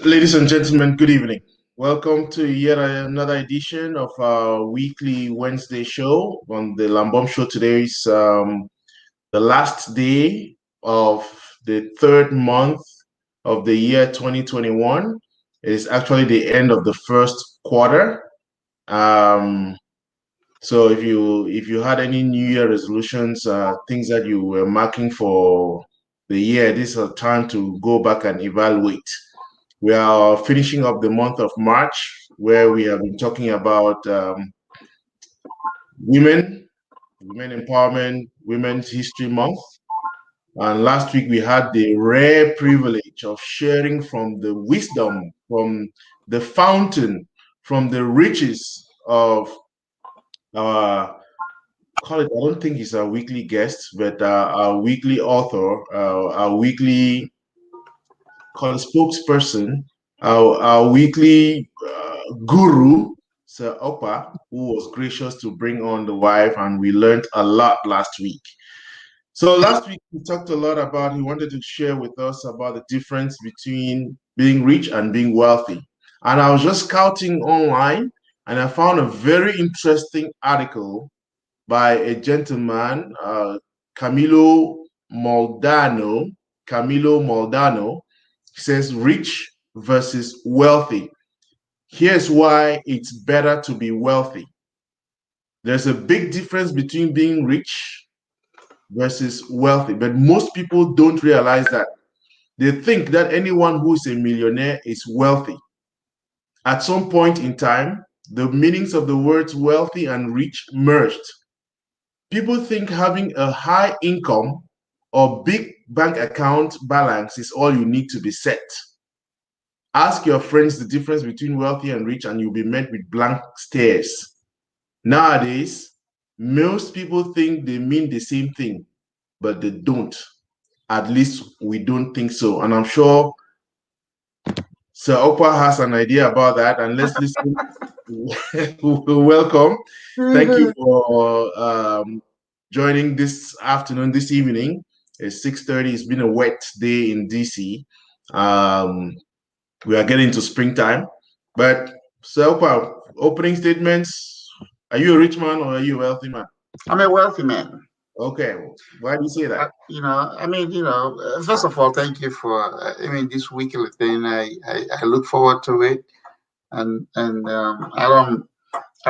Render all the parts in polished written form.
Ladies and gentlemen, good evening. Welcome to yet another edition of our weekly Wednesday show. On the Lambom Show today is the last day of the third month of the year 2021. It is actually the end of the first quarter. So if you had any New Year resolutions, things that you were marking for the year, this is a time to go back and evaluate. We are finishing up the month of March, where we have been talking about women empowerment, Women's History Month. And last week we had the rare privilege of sharing from the wisdom, from the fountain, from the riches of our, call it, I don't think he's our weekly guest, but our weekly author, our weekly, call it spokesperson, our weekly guru, Sir Okpa, who was gracious to bring on the wife, and we learned a lot last week. So last week we talked a lot about, he wanted to share with us about the difference between being rich and being wealthy. And I was just scouting online and I found a very interesting article by a gentleman, Camilo Moldano. Camilo Moldano says rich versus wealthy. Here's why it's better to be wealthy. There's a big difference between being rich versus wealthy, but most people don't realize that. They think that anyone who's a millionaire is wealthy. At some point in time, the meanings of the words wealthy and rich merged. People think having a high income or big bank account balance is all you need to be set. Ask your friends the difference between wealthy and rich, and you'll be met with blank stares. Nowadays, most people think they mean the same thing, but they don't. At least we don't think so. And I'm sure Sir Okpa has an idea about that. And let's listen. Welcome. Thank you for joining this afternoon, this evening. It's 6:30. It's been a wet day in DC. We are getting to springtime. But Sir Okpa, opening statements. Are you a rich man or are you a wealthy man? I'm a wealthy man. Okay. Why do you say that? First of all, thank you for, this weekly thing. I look forward to it, and I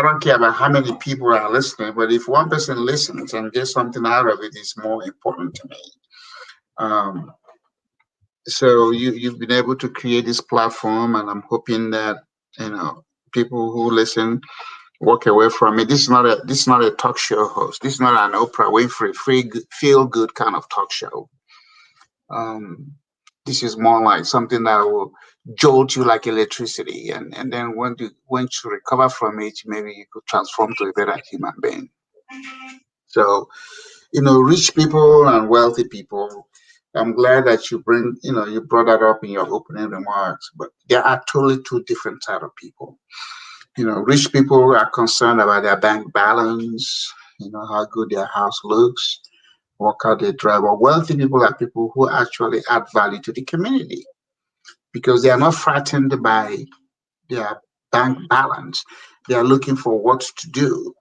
don't care about how many people are listening, but if one person listens and gets something out of it, is more important to me. So you've been able to create this platform, and I'm hoping that people who listen walk away from it. This is not a talk show host. This is not an Oprah Winfrey feel good kind of talk show. This is more like something that will jolt you like electricity, and then when you recover from it, maybe you could transform to a better human being. So, rich people and wealthy people. I'm glad that you brought that up in your opening remarks, but there are totally two different type of people. Rich people are concerned about their bank balance, how good their house looks, what car they drive. Or wealthy people are people who actually add value to the community because they are not frightened by their bank balance. They are looking for what to do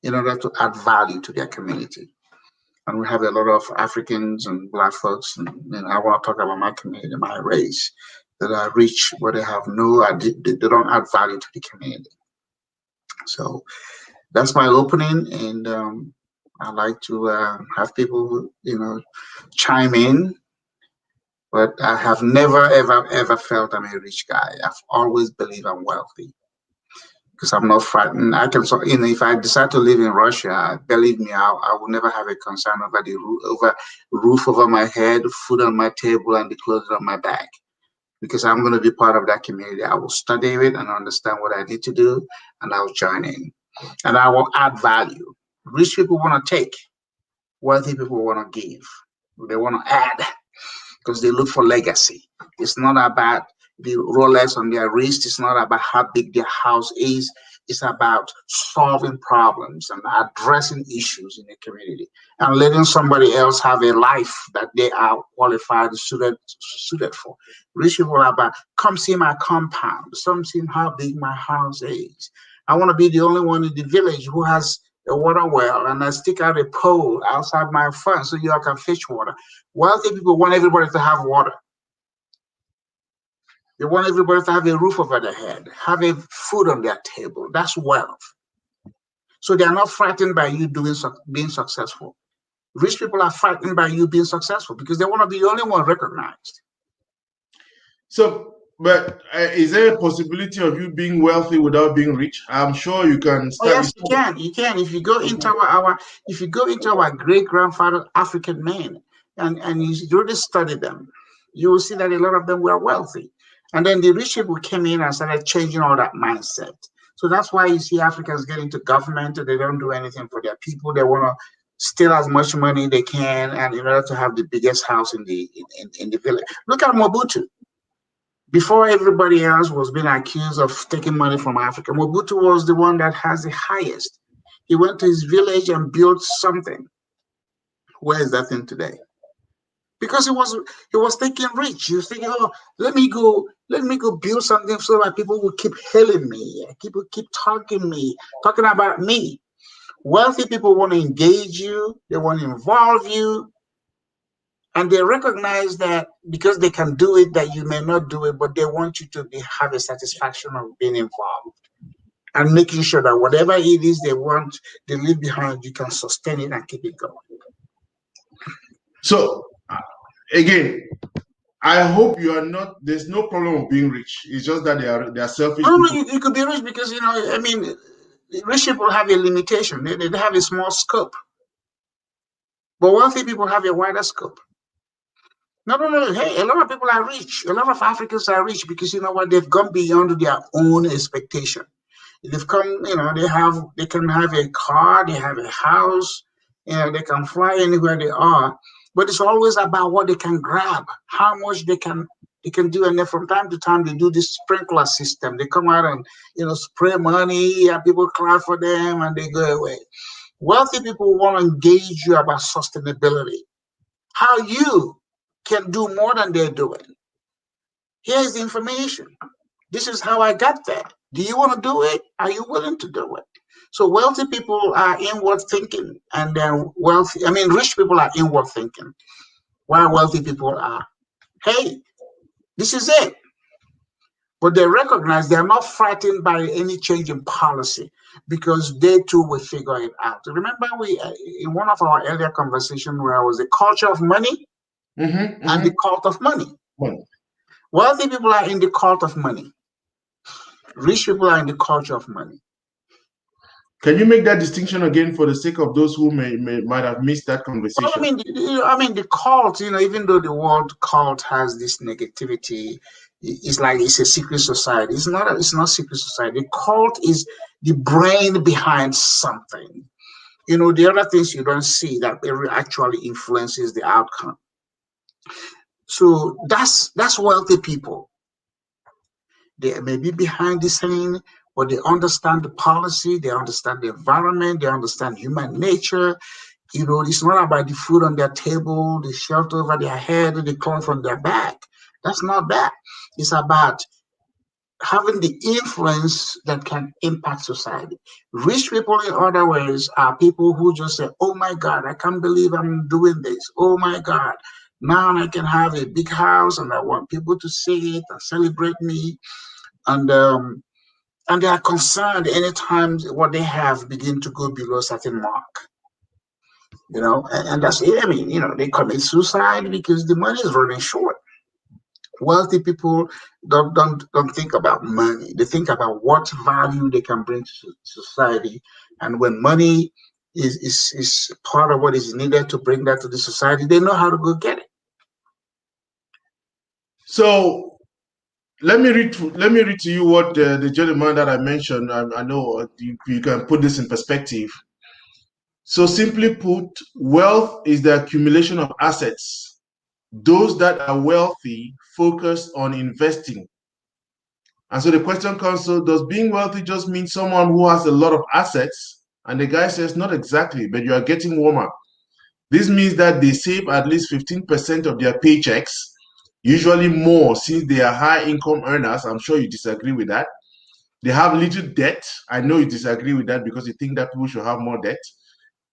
in order to add value to their community. And we have a lot of Africans and Black folks, and I want to talk about my community, my race, that are rich, but they have they don't add value to the community. So that's my opening, and I like to have people, chime in. But I have never, ever felt I'm a rich guy. I've always believed I'm wealthy because I'm not frightened. I can, if I decide to live in Russia, believe me, I will never have a concern over the roof over my head, food on my table, and the clothes on my back. Because I'm going to be part of that community. I will study it and understand what I need to do, and I'll join in. And I will add value. Rich people want to take, wealthy people want to give. They want to add because they look for legacy. It's not about the Rolex on their wrist. It's not about how big their house is. It's about solving problems and addressing issues in the community and letting somebody else have a life that they are qualified, suited for. Rich people are about, come see my compound, some see how big my house is. I want to be the only one in the village who has a water well, and I stick out a pole outside my front so you all can fetch water. Wealthy people want everybody to have water. They want everybody to have a roof over their head, have a food on their table. That's wealth. So they are not frightened by you being successful. Rich people are frightened by you being successful because they want to be the only one recognized. So, but is there a possibility of you being wealthy without being rich? I'm sure you can Oh start. yes, you can. You can. If you go into our great grandfather African men and you really study them, you will see that a lot of them were wealthy. And then the rich people came in and started changing all that mindset. So that's why you see Africans get into government. They don't do anything for their people. They want to steal as much money they can, and in order to have the biggest house in the village. Look at Mobutu. Before everybody else was being accused of taking money from Africa, Mobutu was the one that has the highest. He went to his village and built something. Where is that thing today? Because he was thinking rich. He was thinking, oh, let me go build something so that people will keep hailing me. People keep talking about me. Wealthy people want to engage you, they want to involve you, and they recognize that because they can do it, that you may not do it, but they want you to have a satisfaction of being involved and making sure that whatever it is they want, they leave behind, you can sustain it and keep it going. So, again, I hope you are not. There's no problem of being rich. It's just that they are selfish No, no, people. you could be rich because I mean, rich people have a limitation. They have a small scope, but wealthy people have a wider scope. No, no, no. Hey, a lot of people are rich. A lot of Africans are rich because you know what? They've gone beyond their own expectation. They've come, they can have a car, they have a house, they can fly anywhere they are. But it's always about what they can grab, how much they can do. And then from time to time they do this sprinkler system. They come out and spray money and people clap for them and they go away. Wealthy people want to engage you about sustainability. How you can do more than they're doing. Here's the information. This is how I got there. Do you want to do it? Are you willing to do it? So wealthy people are inward thinking, and then rich people are inward thinking, while wealthy people are, hey, this is it. But they recognize they are not frightened by any change in policy because they too will figure it out. Remember, we in one of our earlier conversations where I was the culture of money and the cult of money. Well, Wealthy people are in the cult of money. Rich people are in the culture of money. can you make that distinction again for the sake of those who might have missed that Well, conversation? the cult, even though the word cult has this negativity, it's like it's a secret society. It's not secret society. The cult is the brain behind something. The other things you don't see that actually influences the outcome. So that's wealthy people. They may be behind the scene, but they understand the policy, they understand the environment, they understand human nature. It's not about the food on their table, the shelter over their head, the cloth on their back. That's not that. It's about having the influence that can impact society. Rich people, in other ways, are people who just say, oh my God, I can't believe I'm doing this. Oh my God, now I can have a big house and I want people to see it and celebrate me. And they are concerned anytime what they have begin to go below a certain mark. And that's it. They commit suicide because the money is running short. Wealthy people don't think about money. They think about what value they can bring to society. And when money is part of what is needed to bring that to the society, they know how to go get it. So let me read to you what the gentleman that I mentioned. I know you can put this in perspective. So simply put, wealth is the accumulation of assets. Those that are wealthy focus on investing And so the question comes, so does being wealthy just mean someone who has a lot of assets? And the guy says, not exactly, but you are getting warmer. This means that they save at least 15% of their paychecks, usually more since they are high income earners. I'm sure you disagree with that. They have little debt. I know you disagree with that because you think that people should have more debt.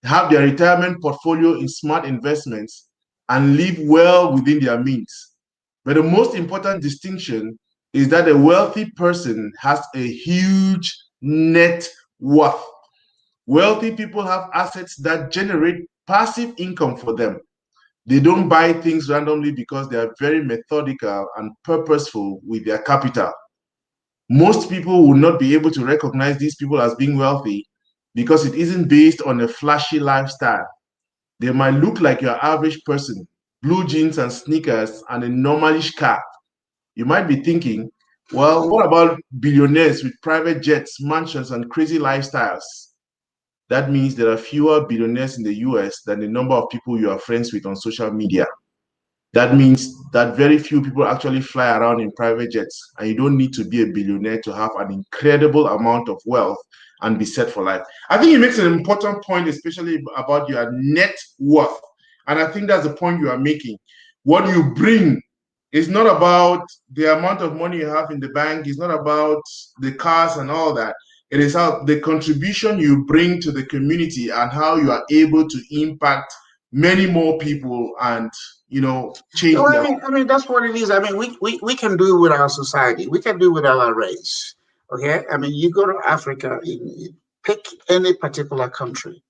Have their retirement portfolio in smart investments and live well within their means. But the most important distinction is that a wealthy person has a huge net worth. Wealthy people have assets that generate passive income for them. They don't buy things randomly because they are very methodical and purposeful with their capital. Most people will not be able to recognize these people as being wealthy because it isn't based on a flashy lifestyle. They might look like your average person, blue jeans and sneakers and a normalish car. You might be thinking, well, what about billionaires with private jets, mansions, and crazy lifestyles? That means there are fewer billionaires in the US than the number of people you are friends with on social media. That means that very few people actually fly around in private jets, and you don't need to be a billionaire to have an incredible amount of wealth and be set for life. I think it makes an important point, especially about your net worth. And I think that's the point you are making. What you bring is not about the amount of money you have in the bank, it's not about the cars and all that. It is how the contribution you bring to the community and how you are able to impact many more people and change So their life. I mean that's what it is. I mean we can do it with our society. We can do it with our race. Okay. I mean you go to Africa, pick any particular country.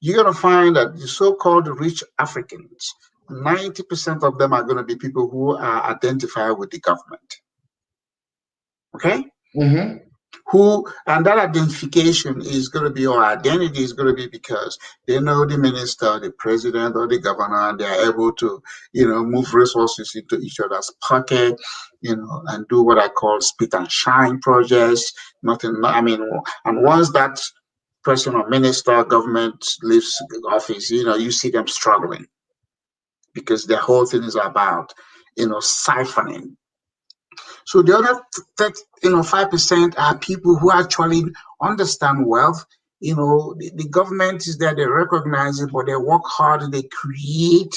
You're gonna find that the so-called rich Africans, 90% of them are going to be people who are identified with the government. Okay. Mm-hmm. Who, and that identification is going to be, or identity is going to be, because they know the minister, the president, or the governor, and they are able to, move resources into each other's pocket, and do what I call spit and shine projects. Nothing, I mean, and once that person or minister, government leaves office, you see them struggling because the whole thing is about, siphoning. So the other 5% are people who actually understand wealth. The government is there, they recognize it, but they work hard, they create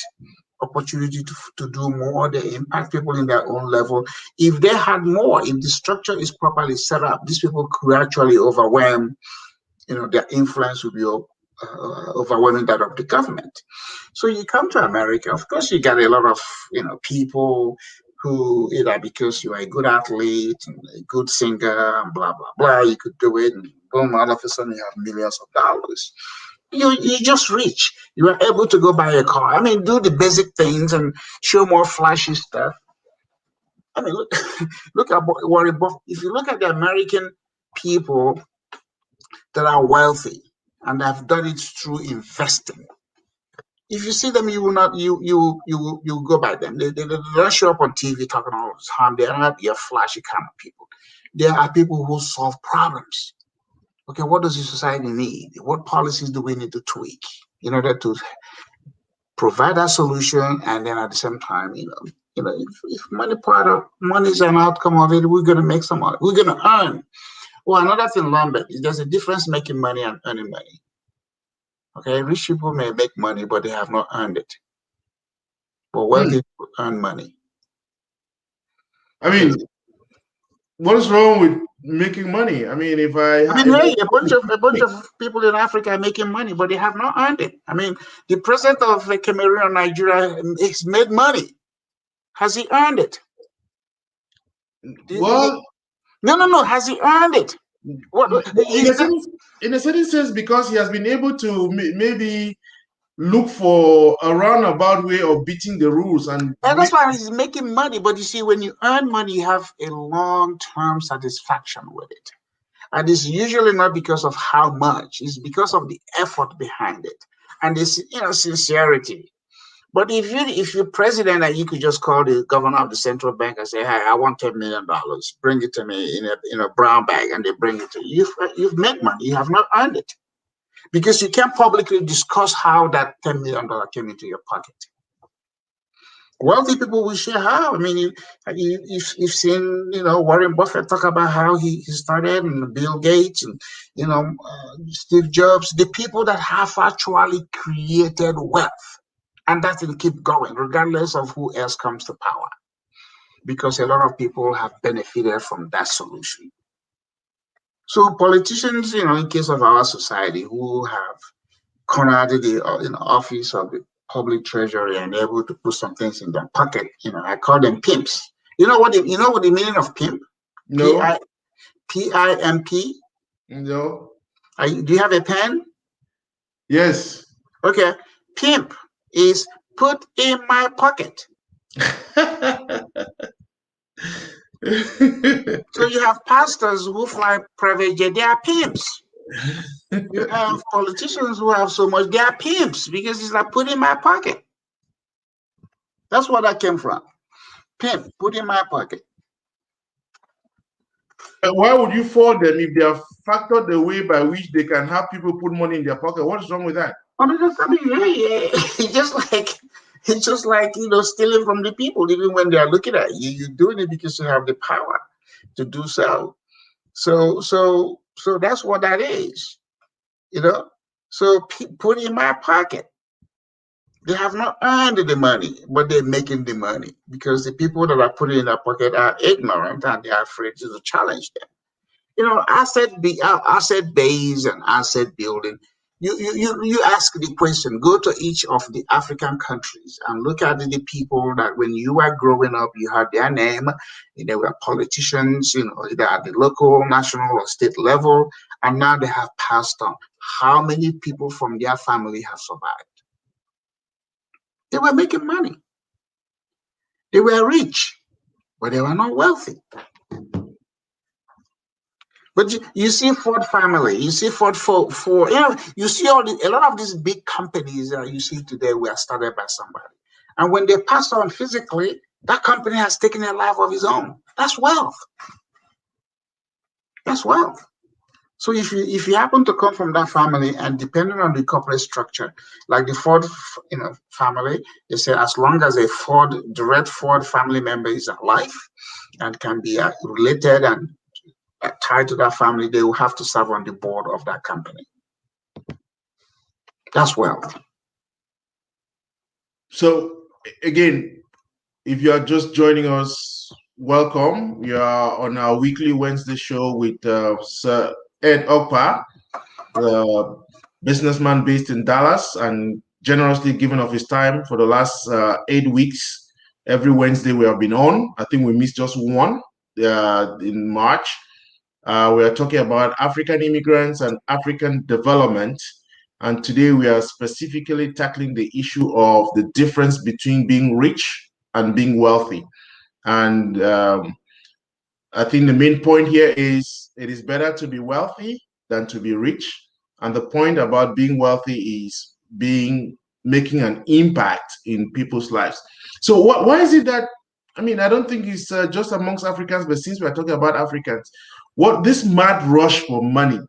opportunity to do more, they impact people in their own level. If they had more, if the structure is properly set up, these people could actually overwhelm, their influence would be overwhelming that of the government. So you come to America, of course, you get a lot of people who, either because you are a good athlete, and a good singer, and blah blah blah, you could do it, and boom, all of a sudden you have millions of dollars. You just rich. You are able to go buy a car. I mean, do the basic things and show more flashy stuff. I mean, look, look at Warren Buffett. If you look at the American people that are wealthy and have done it through investing, if you see them, you will not you go by them. They don't show up on TV talking all the time. They are not your flashy kind of people. They are people who solve problems. Okay, what does the society need? What policies do we need to tweak in order to provide that solution? And then at the same time, if money is an outcome of it, we're gonna make some money. We're gonna earn. Well, another thing, Lambert, is there's a difference making money and earning money. Okay, rich people may make money, but they have not earned it. But wealthy people earn money. I mean, what is wrong with making money? I mean, if hey, a bunch of people in Africa are making money, but they have not earned it. I mean, the president of Cameroon or Nigeria has made money. Has he earned it? Well, no. Has he earned it? What in a certain sense, because he has been able to maybe look for a roundabout way of beating the rules, and that's why he's making money. But you see, when you earn money, you have a long-term satisfaction with it. And it's usually not because of how much, it's because of the effort behind it and this, sincerity. But if you're president and you could just call the governor of the central bank and say, "Hey, I want $10 million, bring it to me in a brown bag," and they bring it to you, you've made money. You have not earned it because you can't publicly discuss how that $10 million came into your pocket. Wealthy people will share how. I mean, you've seen, Warren Buffett talk about how he started, and Bill Gates, and Steve Jobs, the people that have actually created wealth, and that will keep going regardless of who else comes to power, because a lot of people have benefited from that solution. So politicians, in case of our society, who have cornered the office of the public treasury and able to put some things in their pocket. I call them pimps. You know what the meaning of pimp? P No, I P-I-M-P. no, Do you have a pen? yes. Okay. Pimp is put in my pocket. So you have pastors who fly private jet. They are pimps. You have politicians who have so much. They are pimps because it's like put in my pocket. That's where that came from. Pimp, put in my pocket. Why would you fault them if they have factored the way by which they can have people put money in their pocket? What's wrong with that? Yeah. It's just like stealing from the people, even when they are looking at you. You're doing it because you have the power to do so. So that's what that is, you know. So put in my pocket. They have not earned the money, but they're making the money because the people that are putting in their pocket are ignorant and they are afraid to challenge them. Asset base and asset building. You ask the question. Go to each of the African countries and look at the people that when you were growing up, you had their name. They were politicians, either at the local, national, or state level, and now they have passed on. How many people from their family have survived? They were making money. They were rich, but they were not wealthy. But you see Ford family, you see Ford, you see a lot of these big companies that you see today were started by somebody. And when they pass on physically, that company has taken a life of its own. That's wealth. That's wealth. So if you happen to come from that family, and depending on the corporate structure, like the Ford, family, they say as long as a direct Ford family member is alive and can be related and tied to that family, they will have to serve on the board of that company. That's wealth. So again, if you are just joining us, welcome. We are on our weekly Wednesday show with Sir Ed Okpa, the businessman based in Dallas, and generously given of his time for the last 8 weeks. Every Wednesday we have been on. I think we missed just one in March. We are talking about African immigrants and African development. And today we are specifically tackling the issue of the difference between being rich and being wealthy. And I think the main point here is it is better to be wealthy than to be rich. And the point about being wealthy is making an impact in people's lives. So why is it that, I don't think it's just amongst Africans, but since we're talking about Africans, what this mad rush for money,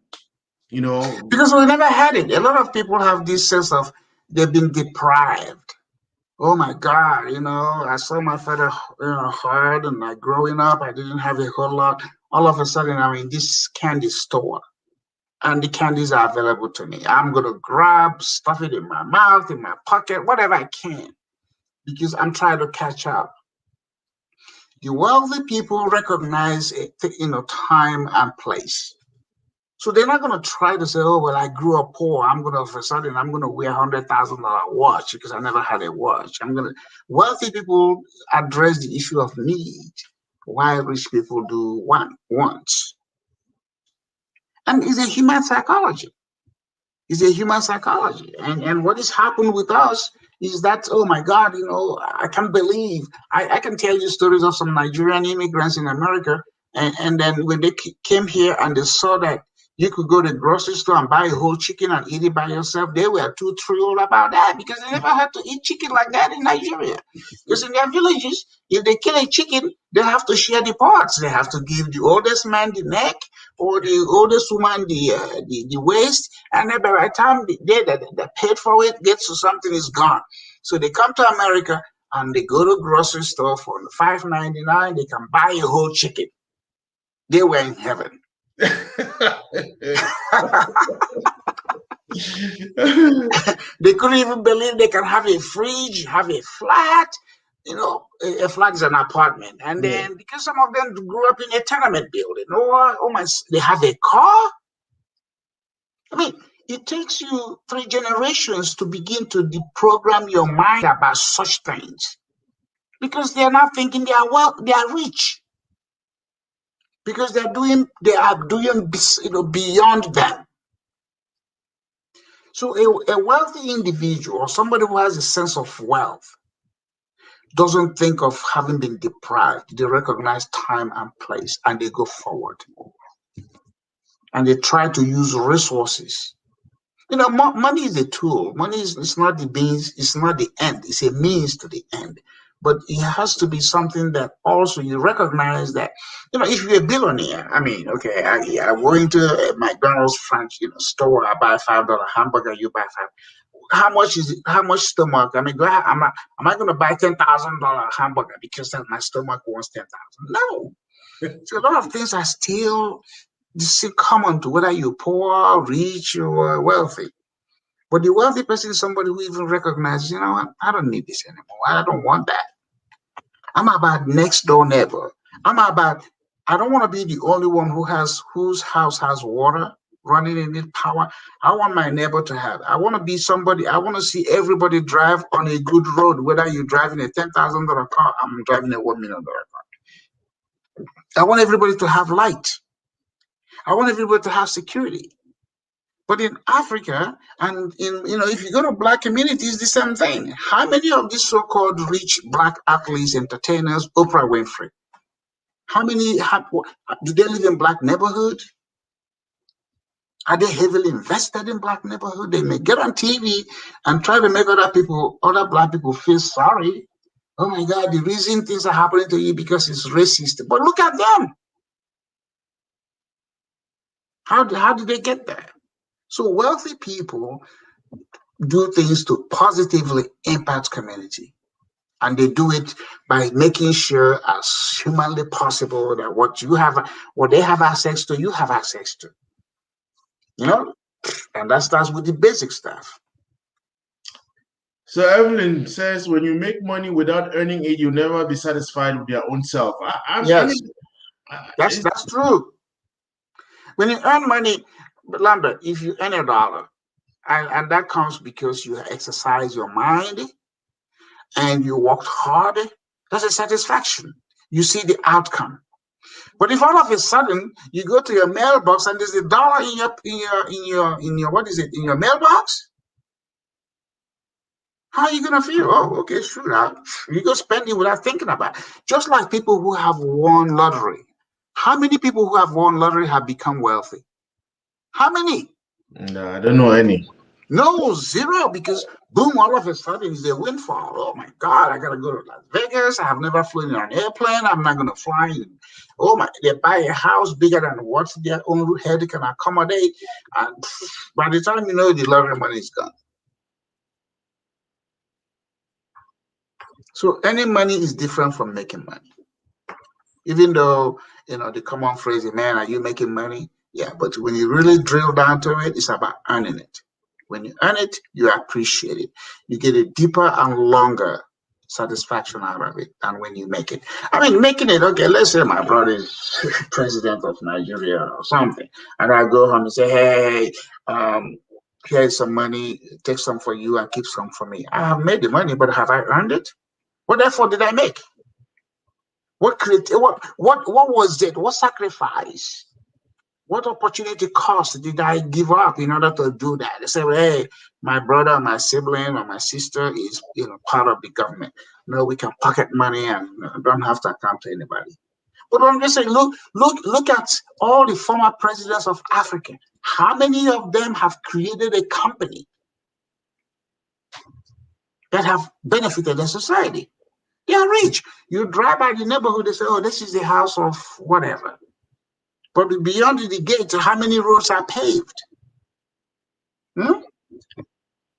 Because we never had it. A lot of people have this sense of they've been deprived. Oh my God, I saw my father, hard, and like growing up, I didn't have a whole lot. All of a sudden, I'm in this candy store, and the candies are available to me. I'm gonna grab, stuff it in my mouth, in my pocket, whatever I can, because I'm trying to catch up. The wealthy people recognize time and place. So they're not going to try to say, oh, well, I grew up poor. All of a sudden, I'm going to wear $100,000 watch because I never had a watch. Wealthy people address the issue of need, while rich people do wants. And it's a human psychology. It's a human psychology. And what has happened with us is that, oh my God, I can't believe, I can tell you stories of some Nigerian immigrants in America. And then when they came here and they saw that you could go to the grocery store and buy a whole chicken and eat it by yourself, they were too thrilled about that because they never had to eat chicken like that in Nigeria. Because in their villages, if they kill a chicken, they have to share the parts. They have to give the oldest man the neck or the oldest woman the waist, and then by the time they that paid for it gets to something is gone. So they come to America and they go to grocery store for $5.99. They can buy a whole chicken. They were in heaven. They couldn't even believe they can have a fridge, have a flat. A flat is an apartment, and then because some of them grew up in a tenement building, they have a car. I mean, it takes you 3 generations to begin to deprogram your mind about such things, because they are now thinking they are rich, because they are doing beyond them. So a wealthy individual, or somebody who has a sense of wealth, doesn't think of having been deprived. They recognize time and place, and they go forward. And they try to use resources. Money is a tool. Money is not the means, it's not the end. It's a means to the end. But it has to be something that also you recognize that, if you're a billionaire, I mean, okay, I go into a McDonald's store, I buy $5 hamburger, you buy five. How much is it? How much stomach? I mean, am I going to buy $10,000 hamburger because my stomach wants 10,000? No. So a lot of things are still common to whether you're poor, rich, or wealthy. But the wealthy person is somebody who even recognizes, what? I don't need this anymore. I don't want that. I'm about next door neighbor. I don't want to be the only one whose house has water running in it, power. I want my neighbor to have. I want to be somebody. I want to see everybody drive on a good road, whether you're driving a $10,000 car, I'm driving a $1 million car. I want everybody to have light. I want everybody to have security. But in Africa, and if you go to black communities, the same thing. How many of these so-called rich black athletes, entertainers, Oprah Winfrey, how many do they live in black neighborhoods? Are they heavily invested in black neighborhood? They may get on TV and try to make other black people feel sorry. Oh my God, the reason things are happening to you because it's racist. But look at them. How did they get there? So wealthy people do things to positively impact community. And they do it by making sure as humanly possible that what they have access to, you have access to. And that starts with the basic stuff. So Evelyn says, when you make money without earning it, you'll never be satisfied with your own self. Yes, that's true. When you earn money, but Lambert, if you earn $1, and that comes because you exercise your mind and you worked hard, that's a satisfaction. You see the outcome. But if all of a sudden you go to your mailbox and there's $1 in your mailbox, how are you gonna feel? Oh, okay, sure. You go spend it without thinking about it. Just like people who have won lottery. How many people who have won lottery have become wealthy? How many? No, I don't know any. No, zero, because boom, all of a sudden it's a windfall. Oh my God, I gotta go to Las Vegas. I have never flown in an airplane. I'm not gonna fly in. Oh my, they buy a house bigger than what their own head can accommodate. And by the time you know, the lottery money is gone. So earning money is different from making money. Even though, the common phrase, man, are you making money? Yeah, but when you really drill down to it, it's about earning it. When you earn it, you appreciate it. You get a deeper and longer satisfaction out of it than when you make it. I mean, making it, okay, let's say my brother is president of Nigeria or something, and I go home and say, hey, here's some money, take some for you and keep some for me. I have made the money, but have I earned it? What effort did I make? What was it? What sacrifice? What opportunity cost did I give up in order to do that? They say, well, hey, my brother, my sibling, or my sister is part of the government. No, we can pocket money and don't have to account to anybody. But I'm just saying, look at all the former presidents of Africa. How many of them have created a company that have benefited the society? They are rich. You drive by the neighborhood, they say, oh, this is the house of whatever. But beyond the gate, how many roads are paved?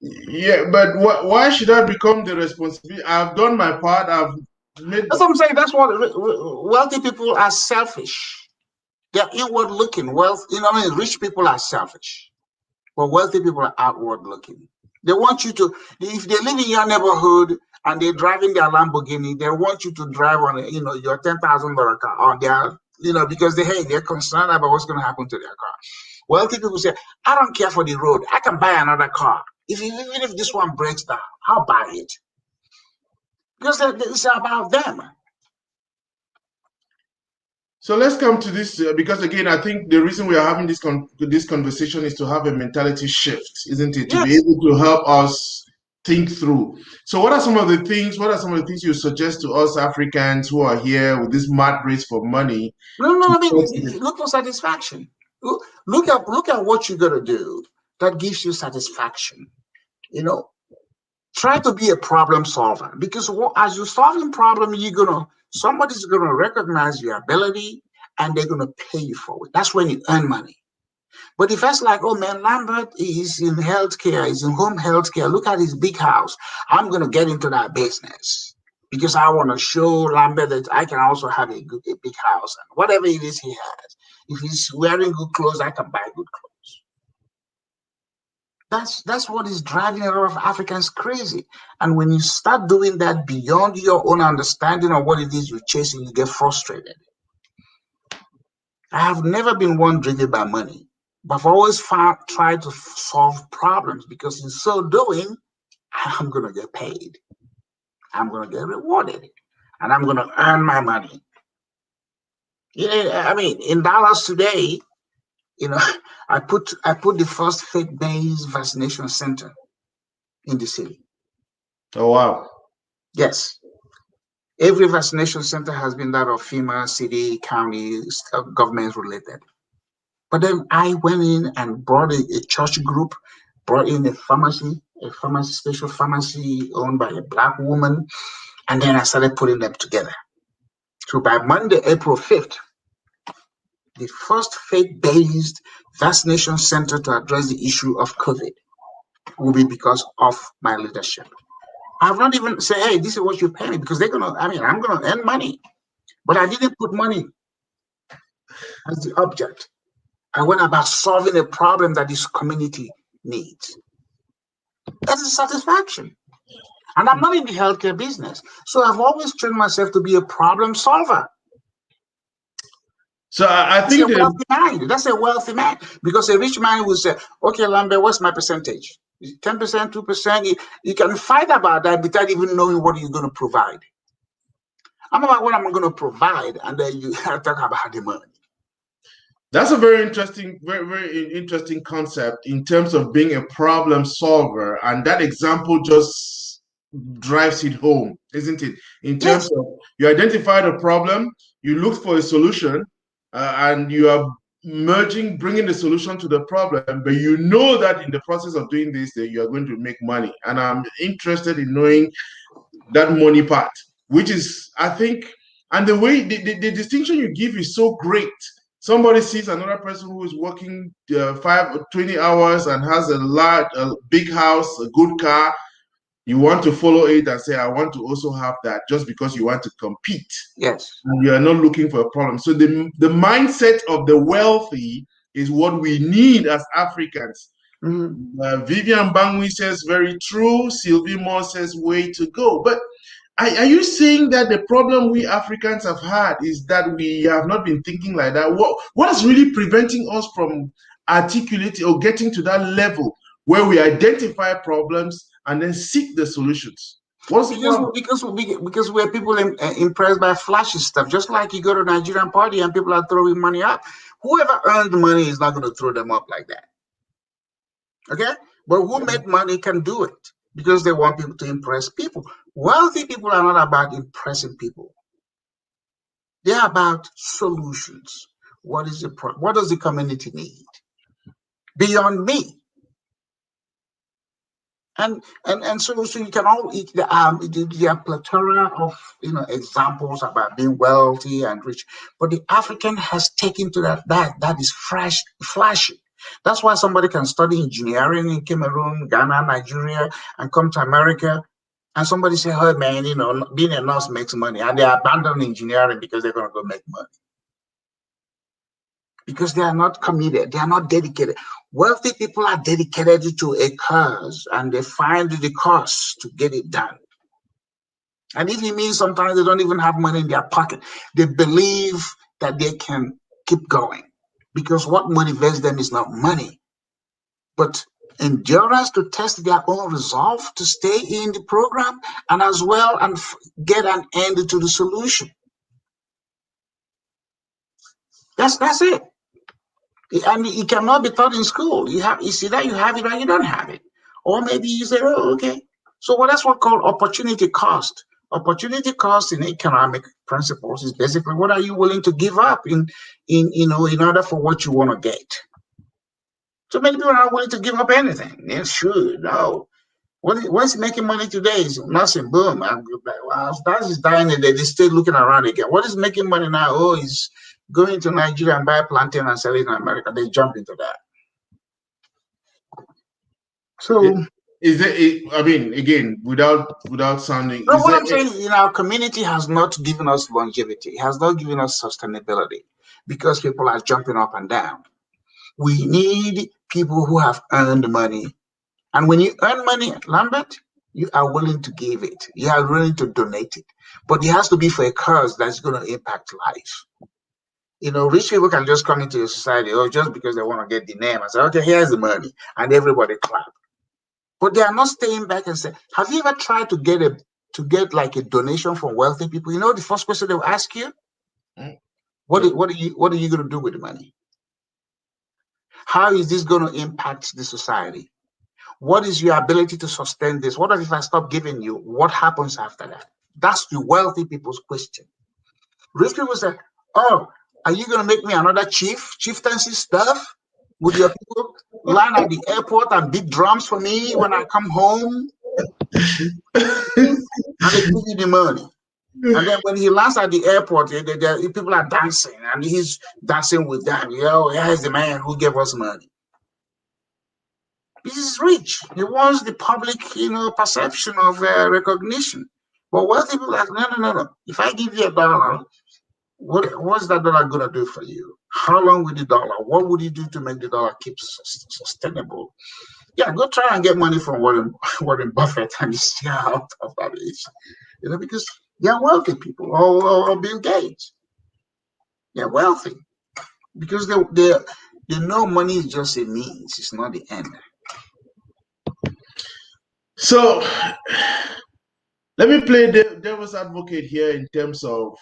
Yeah, but why should I become the responsibility? I've done my part. I've made. That's what I'm saying. That's what wealthy people are selfish. They're inward looking. Wealth, I mean, rich people are selfish, but wealthy people are outward looking. They want you to, if they live in your neighborhood and they're driving their Lamborghini, they want you to drive on, your $10,000 car on their, because they're concerned about what's going to happen to their car. Wealthy people say, I don't care for the road. I can buy another car. Even if this one breaks down, I'll buy it. Because it's about them. So let's come to this because again, I think the reason we are having this conversation is to have a mentality shift, isn't it? To be Yes. able to help us think through. So, what are some of the things? What are some of the things you suggest to us Africans who are here with this mad race for money? No. I mean, look for satisfaction. Look at what you're gonna do that gives you satisfaction. Try to be a problem solver because as you're solving problem, somebody's gonna recognize your ability and they're gonna pay you for it. That's when you earn money. But if that's like, oh man, Lambert is in healthcare, he's in home healthcare. Look at his big house. I'm gonna get into that business because I want to show Lambert that I can also have a big house and whatever it is he has. If he's wearing good clothes, I can buy good clothes. That's what is driving a lot of Africans crazy. And when you start doing that beyond your own understanding of what it is you're chasing, you get frustrated. I have never been one driven by money, but I've always tried to solve problems because in so doing, I'm going to get paid. I'm going to get rewarded and I'm going to earn my money. Yeah, I mean, in Dallas today, you know, I put the first faith-based vaccination center in the city. Oh wow! Yes, every vaccination center has been that of FEMA, city, county, government related. But then I went in and brought a church group, brought in a pharmacy, special pharmacy owned by a black woman, and then I started putting them together. So by Monday, April 5th, the first faith-based vaccination center to address the issue of COVID will be because of my leadership. I've not even said, hey, this is what you pay me because I'm gonna earn money. But I didn't put money as the object. I went about solving a problem that this community needs. That is satisfaction. And I'm not in the healthcare business. So I've always trained myself to be a problem solver. So I That's a think that wealthy mind. That's a wealthy man. Because a rich man will say, okay, Lambert, what's my percentage? 10%, 2%. You can fight about that without even knowing what you're going to provide. I'm about what I'm going to provide, and then you talk about the money. that's a very interesting, very, very interesting concept in terms of being a problem solver. And that example just drives it home, isn't it? In terms Yes. of you identified a problem, you looked for a solution, and you are bringing the solution to the problem, but you know that in the process of doing this, that you are going to make money. And I'm interested in knowing that money part, which is, I think, and the way the distinction you give is so great. Somebody sees another person who is working 20 hours and has a big house, a good car. You want to follow it and say, I want to also have that just because you want to compete. Yes. And you are not looking for a problem. So the mindset of the wealthy is what we need as Africans. Vivian Bangui says very true. Sylvie Moore says way to go. But are you saying that the problem we Africans have had is that we have not been thinking like that? What is really preventing us from articulating or getting to that level where we identify problems and then seek the solutions? What's the problem? Because we're people impressed by flashy stuff. Just like you go to a Nigerian party and people are throwing money up. Whoever earned money is not going to throw them up like that. Okay? But who made money can do it because they want people to impress people. Wealthy people are not about impressing people. They're about solutions. What does the community need? Beyond me. And so you can all there are plethora of examples about being wealthy and rich, but the African has taken to that is flashy. That's why somebody can study engineering in Cameroon, Ghana, Nigeria, and come to America. And somebody say, "Oh man, being a nurse makes money," and they abandon engineering because they're gonna go make money. Because they are not committed, they are not dedicated. Wealthy people are dedicated to a cause and they find the cost to get it done. And if it means sometimes they don't even have money in their pocket, they believe that they can keep going. Because what motivates them is not money, but endurance to test their own resolve to stay in the program and as well and get an end to the solution. That's it. And it cannot be taught in school. You see that you have it or you don't have it. Or maybe you say, oh, okay. So that's what called opportunity cost. Opportunity cost in economic principles is basically what are you willing to give up in order for what you want to get. So many people are not willing to give up anything. They should. No. What's making money today is nothing. Boom. That is dying and they still looking around again. What is making money now? Oh, is going to Nigeria and buy plantain and sell it in America. They jump into that. So is it? I mean, again, without sounding. No, what I'm saying in our community has not given us longevity. It has not given us sustainability because people are jumping up and down. We need people who have earned money. And when you earn money, Lambert, you are willing to give it. You are willing to donate it. But it has to be for a cause that's going to impact life. Rich people can just come into the society, just because they want to get the name and say, okay, here's the money. And everybody clap. But they are not staying back and say, have you ever tried to get like a donation from wealthy people? The first question they will ask you, what are you going to do with the money? How is this going to impact the society? What is your ability to sustain this? What if I stop giving you? What happens after that? That's the wealthy people's question. Rich people say, oh, are you going to make me another chieftaincy stuff? Would your people line at the airport and beat drums for me when I come home? And they give you the money. And then when he lands at the airport, people are dancing and he's dancing with them. Here's the man who gave us money. He's rich. He wants the public, perception of recognition. But wealthy people are like, no. If I give you $1, what's that dollar going to do for you? How long will the dollar? What would you do to make the dollar keep sustainable? Yeah, go try and get money from Warren Buffett and see how tough that is. Because they're wealthy people, or Bill Gates. They're wealthy because they know money is just a means; it's not the end. So, let me play devil's advocate here in terms of.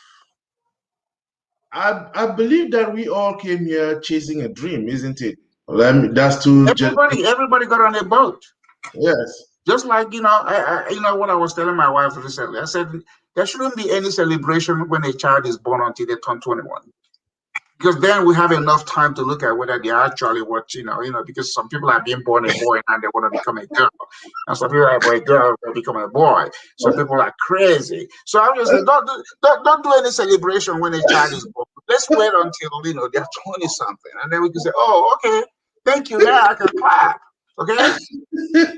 I believe that we all came here chasing a dream, isn't it? That's too. Everybody got on a boat. Yes. Just like what I was telling my wife recently. I said there shouldn't be any celebration when a child is born until they turn 21. Because then we have enough time to look at whether they actually because some people are being born a boy and they want to become a girl. And some people are a girl and become a boy. Some people are crazy. So I'm just saying, don't do any celebration when a child is born. Let's wait until they're 20 something. And then we can say, oh, okay, thank you. Now I can clap. Okay?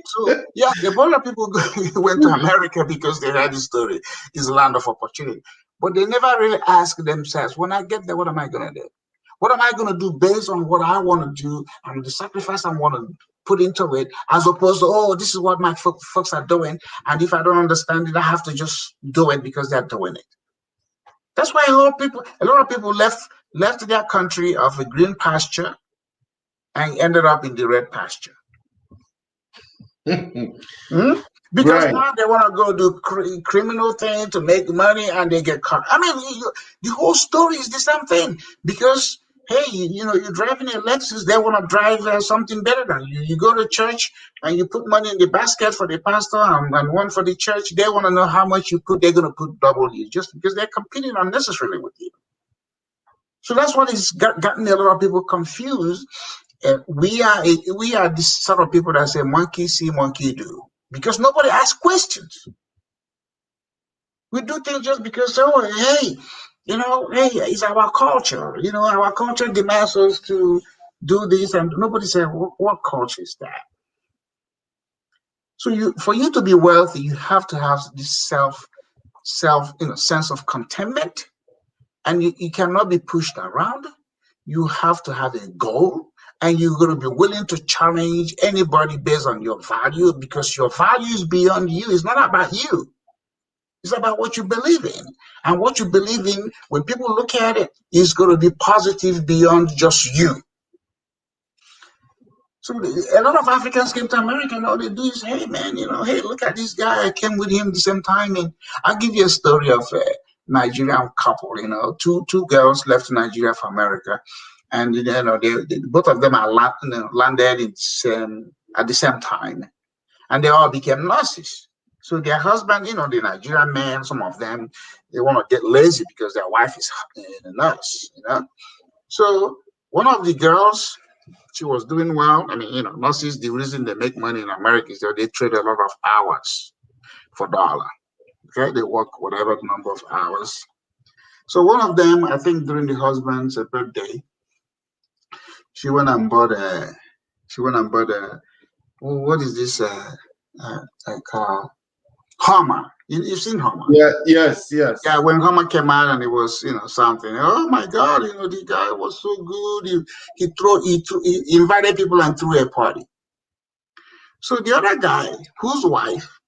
So yeah, a lot of people went to America because they heard the story. It's a land of opportunity. But they never really ask themselves, when I get there, what am I going to do? What am I going to do based on what I want to do and the sacrifice I want to put into it, as opposed to, oh, this is what my folks are doing. And if I don't understand it, I have to just do it because they're doing it. That's why a lot of people left their country of a green pasture and ended up in the red pasture. Because now they want to go do criminal thing to make money and they get caught. I mean, the whole story is the same thing. Because, hey, you're driving a Lexus, they want to drive something better than you. You go to church and you put money in the basket for the pastor and one for the church. They want to know how much you put. They're going to put double you just because they're competing unnecessarily with you. So that's what has gotten a lot of people confused. We are this sort of people that say monkey see, monkey do. Because nobody asks questions. We do things just because, hey, it's our culture. Our culture demands us to do this, and nobody said, what culture is that? So for you to be wealthy, you have to have this sense of contentment, and you cannot be pushed around. You have to have a goal, and you're going to be willing to challenge anybody based on your value, because your value is beyond you. It's not about you. It's about what you believe in. And what you believe in, when people look at it, is going to be positive beyond just you. So a lot of Africans came to America, and all they do is, hey, man, hey, look at this guy. I came with him the same time. And I'll give you a story of a Nigerian couple, two girls left Nigeria for America. And, they both of them are landed at the same time. And they all became nurses. So their husband, the Nigerian men, some of them, they want to get lazy because their wife is a nurse, So one of the girls, she was doing well. I mean, nurses, the reason they make money in America is that they trade a lot of hours for dollar. Okay, they work whatever number of hours. So one of them, I think during the husband's birthday, she went and bought what is this car? Hummer. You've seen Hummer? Yeah, yes. Yeah, when Hummer came out and it was, something. Oh my God, the guy was so good. He invited people and threw a party. So the other guy, whose wife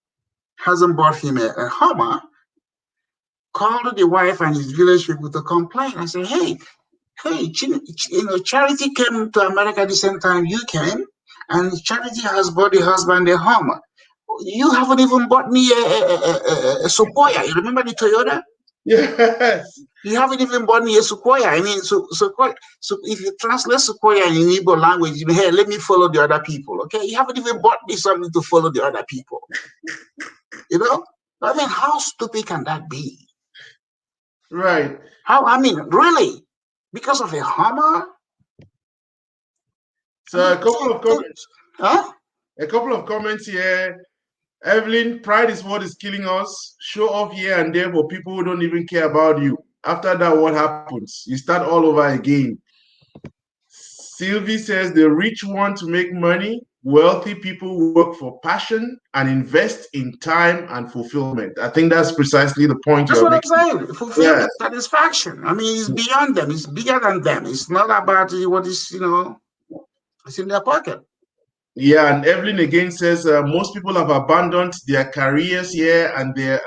hasn't bought him a Hummer, called the wife and his village people to complain and say, hey, Charity came to America the same time you came, and Charity has bought the husband a Hummer. You haven't even bought me a Sequoia. You remember the Toyota? Yes. You haven't even bought me a Sequoia. I mean, so if you translate Sequoia in Igbo language, hey, let me follow the other people. Okay, you haven't even bought me something to follow the other people. I mean, how stupid can that be? Right. Really? Because of a Hummer? So a couple of comments. Huh? A couple of comments here. Evelyn, pride is what is killing us. Show off here and there for people who don't even care about you. After that, what happens? You start all over again. Sylvie says the rich want to make money. Wealthy people work for passion and invest in time and fulfillment. I think that's precisely the point you're making. That's what I'm saying. Fulfillment, satisfaction. I mean, it's beyond them. It's bigger than them. It's not about what is, it's in their pocket. Yeah, and Evelyn again says most people have abandoned their careers here and they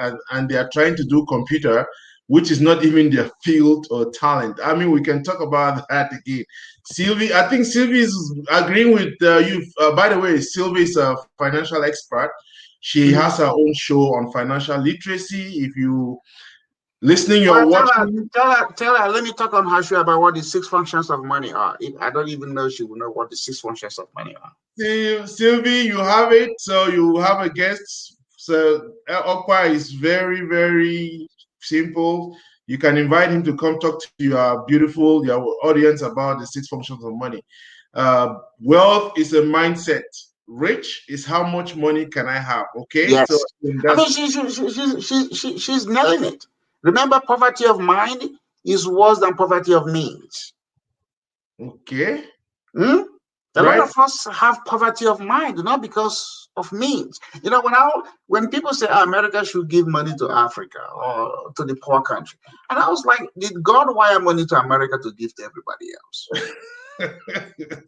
are trying to do computer, which is not even their field or talent. I mean, we can talk about that again. Sylvie, I think Sylvie is agreeing with you. By the way, Sylvie is a financial expert. She has her own show on financial literacy. If you listening, you're watching. Tell her, let me talk on her show about what the 6 functions of money are. I don't even know she will know what the 6 functions of money are. Sylvie, you have it. So you have a guest. So Ed Okpa is very, very simple. You can invite him to come talk to your audience about the 6 functions of money. Wealth is a mindset. Rich is how much money can I have? Okay. Yes. So I mean, she's nailing it. Remember, poverty of mind is worse than poverty of means. Okay. A lot of us have poverty of mind, not because of means. When people say America should give money to Africa or to the poor country, and I was like, did God wire money to America to give to everybody else?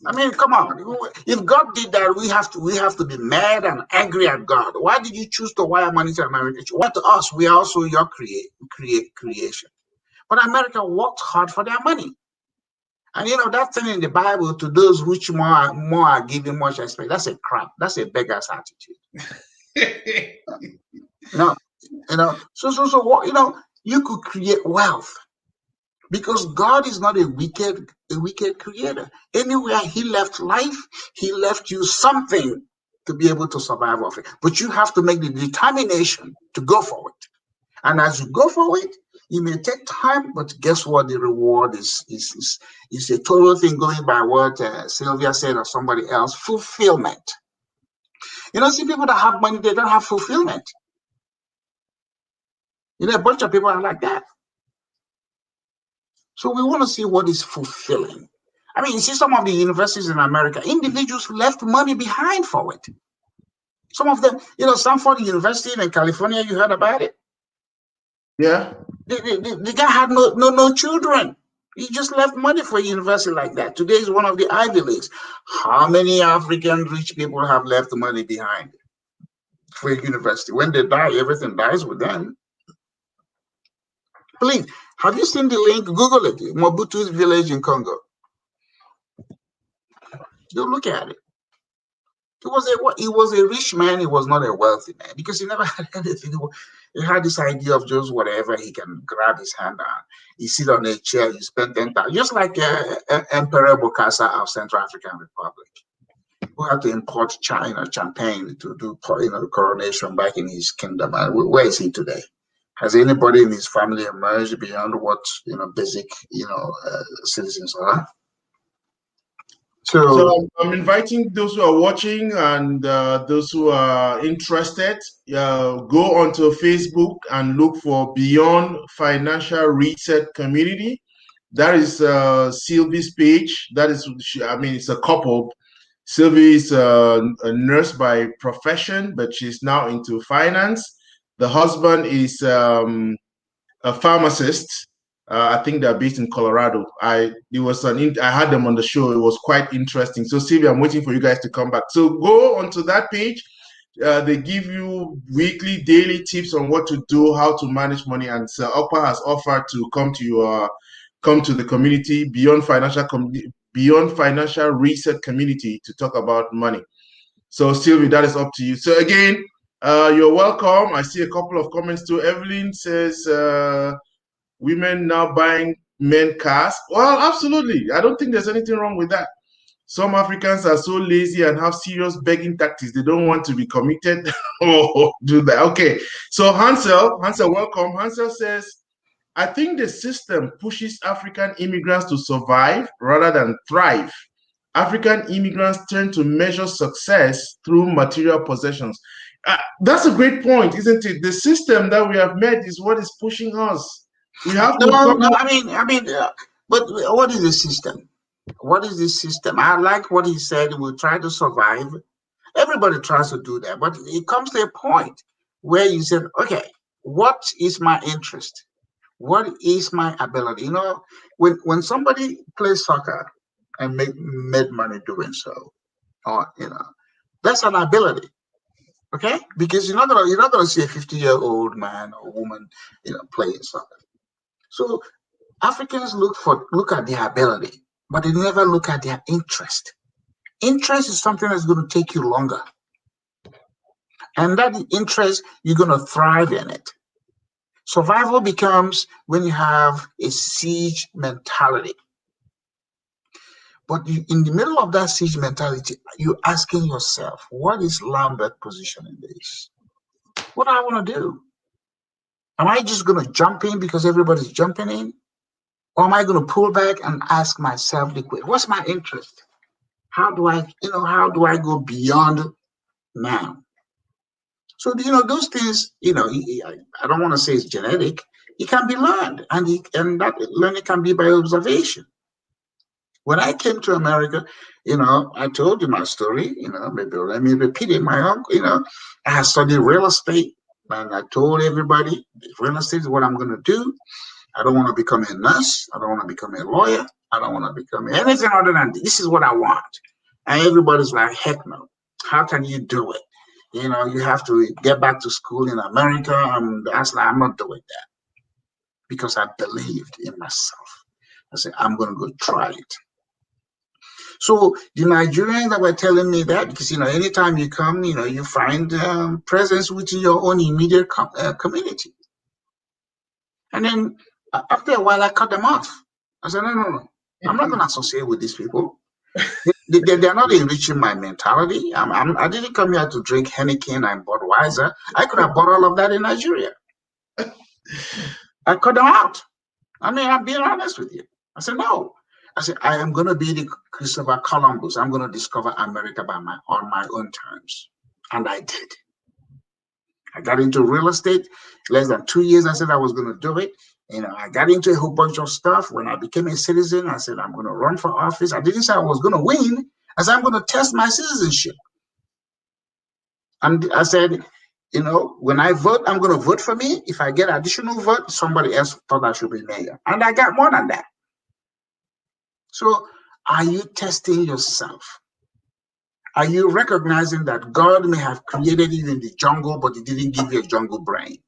I mean, come on. If God did that, we have to be mad and angry at God. Why did you choose to wire money to America? Why to us? We are also your creation. But America worked hard for their money. And that thing in the Bible, to those which more are given, much expect. That's a crap. That's a beggar's attitude. So what, you could create wealth because God is not a wicked creator. Anywhere he left life, he left you something to be able to survive off it. But you have to make the determination to go for it. And as you go for it, it may take time, but guess what? The reward is a total thing, going by what Sylvia said or somebody else, fulfillment. See people that have money, they don't have fulfillment. A bunch of people are like that. So we want to see what is fulfilling. I mean, you see some of the universities in America, individuals left money behind for it. Some of them, Stanford University in California, you heard about it? Yeah. The guy had no children. He just left money for a university like that. Today is one of the Ivy Leagues. How many African rich people have left money behind for a university? When they die, everything dies with them. Please, have you seen the link? Google it. Mobutu's village in Congo. You look at it. He was a rich man. He was not a wealthy man because he never had anything. He had this idea of just whatever he can grab his hand on. He sit on a chair. He spent 10,000, just like Emperor Bokassa of Central African Republic, who had to import China champagne to do the coronation back in his kingdom. And where is he today? Has anybody in his family emerged beyond what basic citizens are? So I'm inviting those who are watching and those who are interested, go onto Facebook and look for Beyond Financial Reset Community. That is Sylvie's page. That is, it's a couple. Sylvie is a nurse by profession, but she's now into finance. The husband is a pharmacist. I think they're based in Colorado. I had them on the show. It was quite interesting. So Sylvia, I'm waiting for you guys to come back. So go onto that page. They give you weekly, daily tips on what to do, how to manage money. And Sir Okpa has offered to come to the community beyond financial reset community to talk about money. So Sylvia, that is up to you. So again, you're welcome. I see a couple of comments too. Evelyn says, women now buying men cars. Well, absolutely. I don't think there's anything wrong with that. Some Africans are so lazy and have serious begging tactics. They don't want to be committed or do that. Okay. So Hansel, welcome. Hansel says, I think the system pushes African immigrants to survive rather than thrive. African immigrants tend to measure success through material possessions. That's a great point, isn't it? The system that we have made is what is pushing us. We have to but what is the system? What is the system? I like what he said. We'll try to survive. Everybody tries to do that, but it comes to a point where you said, okay, what is my interest? What is my ability? When somebody plays soccer and made money doing so, or that's an ability. Okay, because you're not gonna see a 50-year-old man or woman playing soccer. So Africans look at their ability, but they never look at their interest. Interest is something that's going to take you longer. And that interest, you're going to thrive in it. Survival becomes when you have a siege mentality. But in the middle of that siege mentality, you're asking yourself, what is Lambert's position in this? What do I want to do? Am I just going to jump in because everybody's jumping in? Or am I going to pull back and ask myself the question, what's my interest? How do I go beyond now? So, those things, I don't want to say it's genetic. It can be learned, and that learning can be by observation. When I came to America, I told you my story, maybe let me repeat it. My uncle, I studied real estate, and I told everybody, real estate is what I'm going to do. I don't want to become a nurse. I don't want to become a lawyer. I don't want to become anything other than this is what I want. And everybody's like, heck no. How can you do it? You have to get back to school in America. And I said, I'm not doing that because I believed in myself. I said, I'm going to go try it. So the Nigerians that were telling me that, because, anytime you come, you find presence within your own immediate community. And then after a while, I cut them off. I said, no. I'm not going to associate with these people. They're not enriching my mentality. I didn't come here to drink Heineken and Budweiser. I could have bought all of that in Nigeria. I cut them out. I mean, I'm being honest with you. I said, no. I said, I am going to be the Christopher Columbus. I'm going to discover America on my own terms. And I did. I got into real estate. Less than 2 years, I said I was going to do it. I got into a whole bunch of stuff. When I became a citizen, I said, I'm going to run for office. I didn't say I was going to win. I said, I'm going to test my citizenship. And I said, when I vote, I'm going to vote for me. If I get additional vote, somebody else thought I should be mayor. And I got more than that. So are you testing yourself? Are you recognizing that God may have created you in the jungle, but he didn't give you a jungle brain?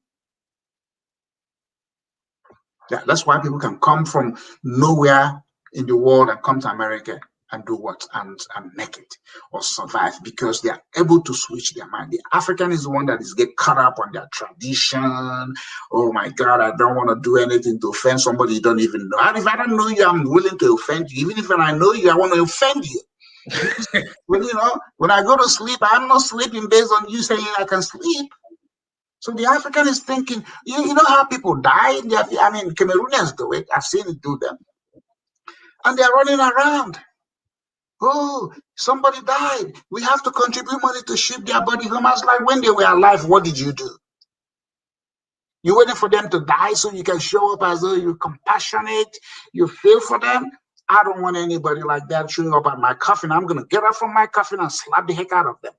Yeah, that's why people can come from nowhere in the world and come to America and do what? And make it or survive, because they are able to switch their mind. The African is the one that is get caught up on their tradition. Oh my God, I don't want to do anything to offend somebody you don't even know. And if I don't know you, I'm willing to offend you. Even if I know you, I want to offend you. When I go to sleep, I'm not sleeping based on you saying I can sleep. So the African is thinking, you know how people die? Cameroonians do it. I've seen it do them. And they're running around. Oh, somebody died. We have to contribute money to ship their body home. I was like, when they were alive, what did you do? You waiting for them to die so you can show up as though you're compassionate, you feel for them? I don't want anybody like that showing up at my coffin. I'm going to get up from my coffin and slap the heck out of them.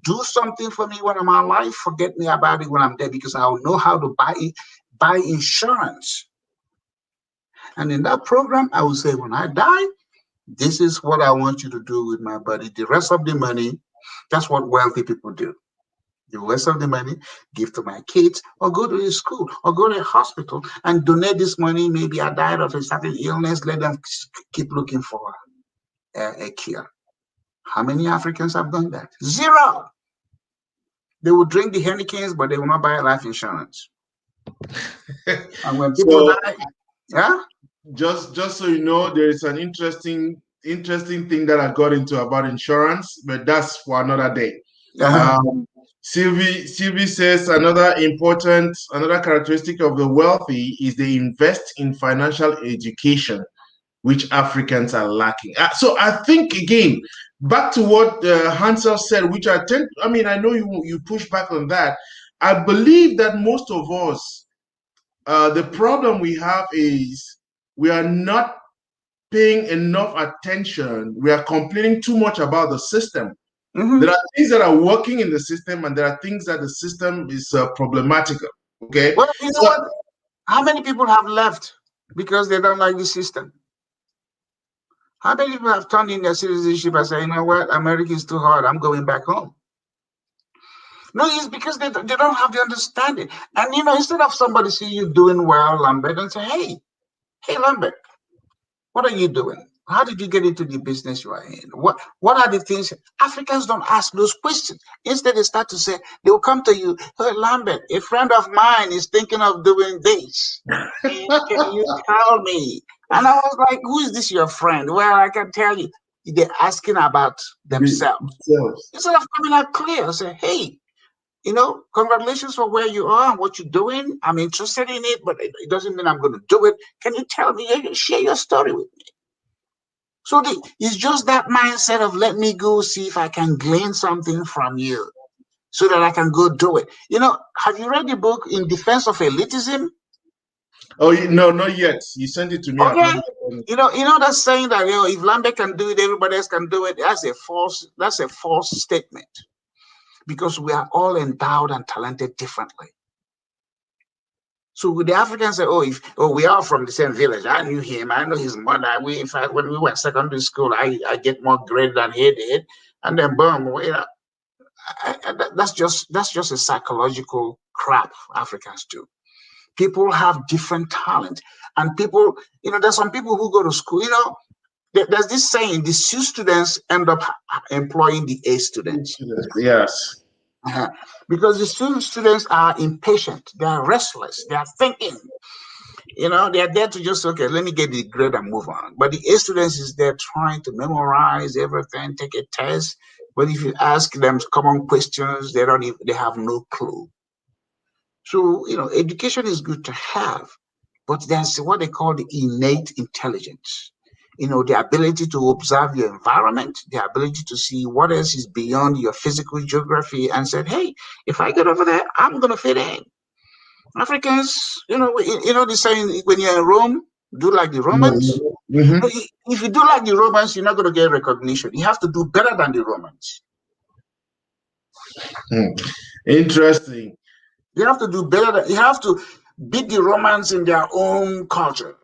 Do something for me when I'm alive. Forget me about it when I'm dead, because I will know how to buy insurance. And in that program, I will say, when I die, this is what I want you to do with my body. The rest of the money, that's what wealthy people do. The rest of the money, give to my kids, or go to a school, or go to a hospital and donate this money. Maybe I died of a certain illness. Let them keep looking for a cure. How many Africans have done that? Zero. They will drink the Hennikens, but they will not buy life insurance. And when people die, yeah. Just so you know, there is an interesting thing that I got into about insurance, but that's for another day. Sylvie says another characteristic of the wealthy is they invest in financial education, which Africans are lacking. So I think, again, back to what Hansel said, which I know you push back on that. I believe that most of us, the problem we have is we are not paying enough attention. We are complaining too much about the system. Mm-hmm. There are things that are working in the system, and there are things that the system is problematical. Okay. Well, you know what? How many people have left because they don't like the system? How many people have turned in their citizenship and say, you know what, America is too hard, I'm going back home? No, it's because they don't have the understanding. And, instead of somebody see you doing well, Lambert, and say, hey, Lambert, what are you doing? How did you get into the business you are in? What are the things? Africans don't ask those questions. Instead, they start to say, they will come to you, hey, Lambert, a friend of mine is thinking of doing this. Can you tell me? And I was like, who is this your friend? Well, I can tell you. They're asking about themselves. Instead of coming out clear, say, hey, congratulations for where you are and what you're doing. I'm interested in it, but it doesn't mean I'm going to do it. Can you tell me, share your story with me? So it's just that mindset of let me go see if I can glean something from you so that I can go do it. Have you read the book In Defense of Elitism? Oh, no, not yet. You sent it to me. Okay. That saying that, if Lambert can do it, everybody else can do it. That's a false statement, because we are all endowed and talented differently. So the Africans say, we are from the same village. I knew him. I know his mother. In fact, when we were in secondary school, I get more grade than he did. And then boom, that's just a psychological crap Africans do. People have different talent, and people, there's some people who go to school. There's this saying: the C students end up employing the A students. Yes. Because the students are impatient, they are restless, they are thinking, they are there to just, let me get the grade and move on. But the A students is there trying to memorize everything, take a test. But if you ask them common questions, they have no clue. So, education is good to have, but there's what they call the innate intelligence. The ability to observe your environment, the ability to see what else is beyond your physical geography and said, hey, if I get over there, I'm going to fit in. Africans, the saying, when you're in Rome, do like the Romans. Mm-hmm. If you do like the Romans, you're not going to get recognition. You have to do better than the Romans. Interesting. You have to do better. You have to beat the Romans in their own culture,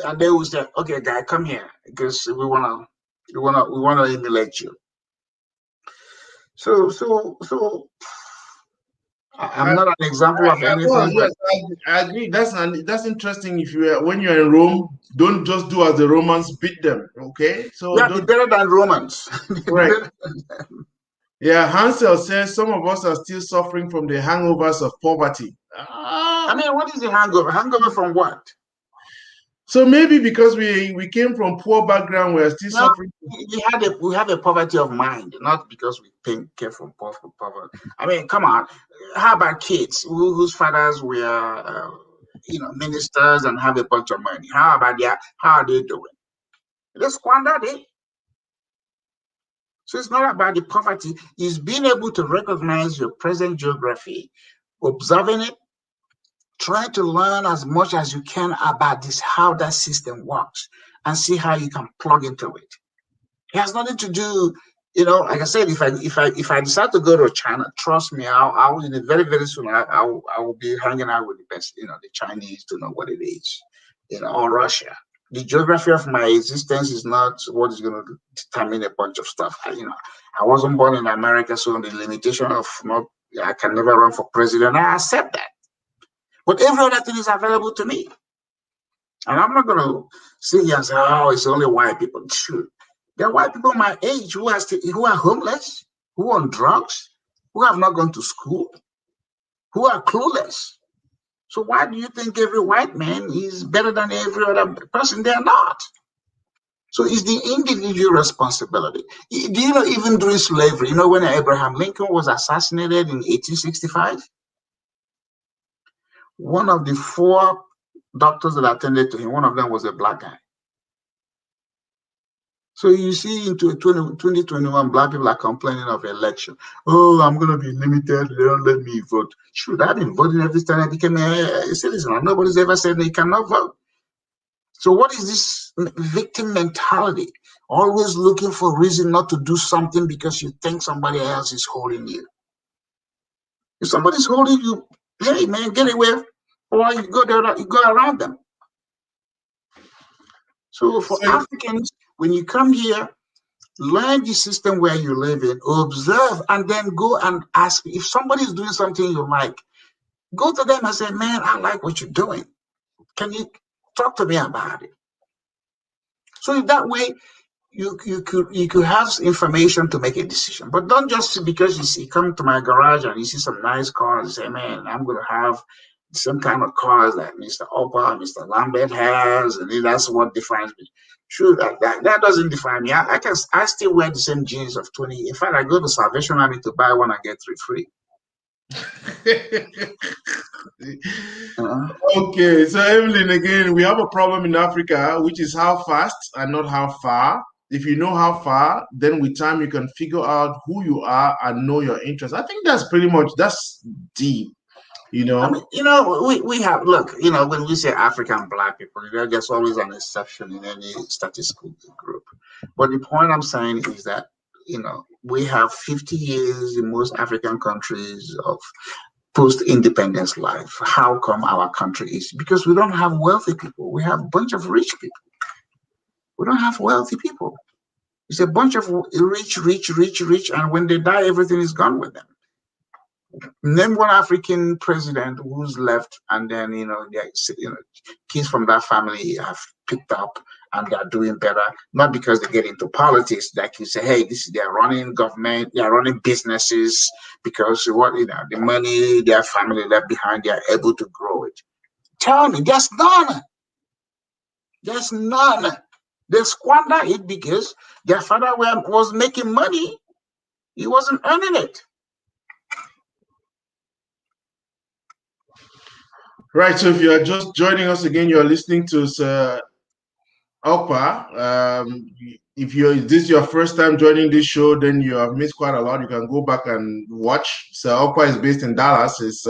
and they will say, "Okay, guy, come here because we wanna emulate you." So I'm not an example of Well, anything, but yes, I agree. That's interesting. If when you're in Rome, don't just do as the Romans, beat them. Okay, so yeah, be don't. better than Romans. Correct. Yeah, Hansel says some of us are still suffering from the hangovers of poverty. I mean, what is the hangover? Hangover from what? So maybe because we came from poor background, we're still No, suffering. we have a poverty of mind, not because we came from poverty. I mean, come on. How about kids whose fathers were, ministers and have a bunch of money? How about that? How are they doing? They squandered it. So it's not about the poverty. It's being able to recognize your present geography, observing it, trying to learn as much as you can about this, how that system works, and see how you can plug into it. It has nothing to do, like I said, if I decide to go to China, trust me, I will in a very, very soon I will be hanging out with the best, the Chinese to know what it is, or Russia. The geography of my existence is not what is going to determine a bunch of stuff. I wasn't born in America, so the limitation of not I can never run for president. I accept that. But every other thing is available to me. And I'm not going to sit here and say, oh, it's only white people. Shoot. There are white people my age who are homeless, who are on drugs, who have not gone to school, who are clueless. So why do you think every white man is better than every other person? They're not. So it's the individual responsibility. Do you know, even during slavery, when Abraham Lincoln was assassinated in 1865, one of the four doctors that attended to him, one of them was a black guy. So you see into 2021, black people are complaining of election. Oh, I'm going to be limited. They don't let me vote. Shoot, I've been voting every time I became a citizen. And nobody's ever said they cannot vote. So what is this victim mentality? Always looking for a reason not to do something because you think somebody else is holding you. If somebody's holding you, hey, man, get away. Or you go there, you go around them. So for So, Africans, when you come here, learn the system where you live in, observe, and then go and ask. If somebody is doing something you like, go to them and say, man, I like what you're doing. Can you talk to me about it? So that way you could have information to make a decision. But don't just because come to my garage and you see some nice cars and say, man, I'm gonna have some kind of cars that Mr. Okpa, Mr. Lambert has, and that's what defines me. Sure, that doesn't define me. I still wear the same jeans of 20. In fact, I go to Salvation Army to buy one and get three free. Uh-huh. okay, so Evelyn, again, we have a problem in Africa, which is how fast and not how far. If you know how far, then with time you can figure out who you are and know your interests. I think that's deep, I mean, we have, look, when we say African black people, there's always an exception in any statistical group. But the point I'm saying is that, we have 50 years in most African countries of post-independence life. How come our country is? Because we don't have wealthy people. We have a bunch of rich people. We don't have wealthy people. It's a bunch of rich, rich, rich, rich, and when they die, everything is gone with them. Name one African president who's left, and then kids from that family have picked up and they're doing better. Not because they get into politics, like you say, hey, they're running government, they're running businesses because the money their family left behind, they're able to grow it. Tell me, there's none. There's none. They squander it because their father was making money. He wasn't earning it. right. So if you are just joining us again, you are listening to Sir Okpa. If this is your first time joining this show, then you have missed quite a lot. You can go back and watch. Sir Okpa is based in Dallas. He's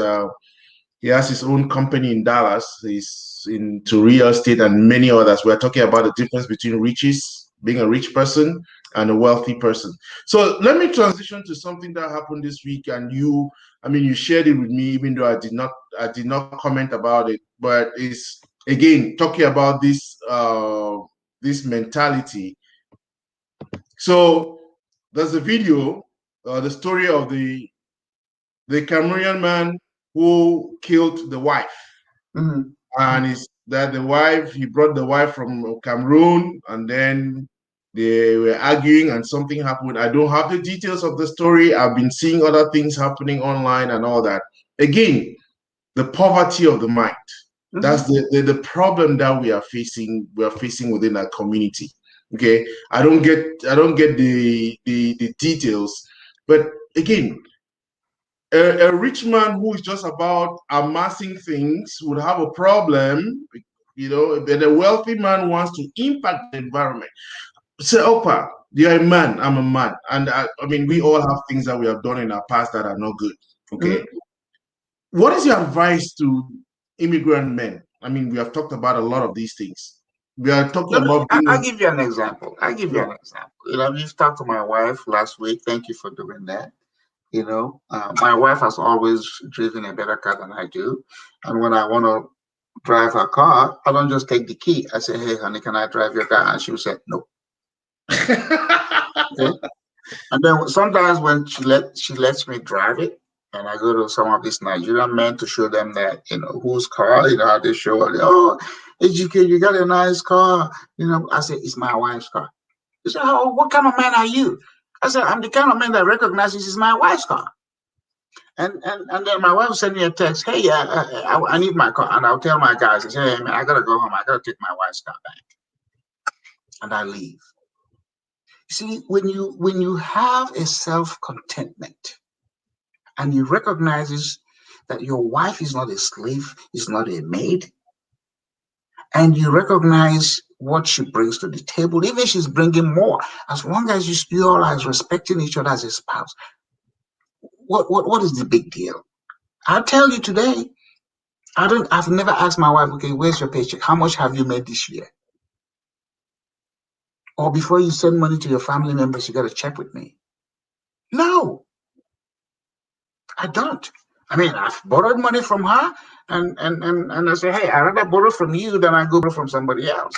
He has his own company in Dallas. He's into real estate and many others. We're talking about the difference between riches, being a rich person, and a wealthy person. So let me transition to something that happened this week, and you shared it with me, even though I did not comment about it. But it's again talking about this mentality. So there's a video, the story of the Cameroonian man who killed the wife. Mm-hmm. And it's that he brought the wife from Cameroon, and then they were arguing and something happened. I don't have the details of the story. I've been seeing other things happening online and all that. Again, the poverty of the mind. That's the problem that we are facing within our community. Okay. I don't get the details, but again, a rich man who is just about amassing things would have a problem, but a wealthy man wants to impact the environment. Say, Opa, you're a man, I'm a man. And we all have things that we have done in our past that are not good. Okay. What is your advice to immigrant men? We have talked about a lot of these things. We are talking about I'll give you an example. You've talked to my wife last week. Thank you for doing that. My wife has always driven a better car than I do. And when I want to drive her car, I don't just take the key. I say, hey, honey, can I drive your car? And she will say, no. Okay? And then sometimes when she lets me drive it, and I go to some of these Nigerian men to show them that, whose car, how they show, oh, HGK, you got a nice car. I say, it's my wife's car. They say, oh, what kind of man are you? I said, I'm the kind of man that recognizes it's my wife's car. And then my wife sent me a text, hey, I need my car. And I'll tell my guys, I say, hey, man, I got to go home. I got to take my wife's car back. And I leave. See, when you have a self-contentment and you recognize that your wife is not a slave, is not a maid, and you recognize what she brings to the table, even if she's bringing more, as long as you all are respecting each other as a spouse, what is the big deal? I'll tell you today, I've never asked my wife, okay, where's your paycheck? How much have you made this year? Or before you send money to your family members, you got to check with me. No, I don't. I've borrowed money from her, and I say, hey, I'd rather borrow from you than I go borrow from somebody else.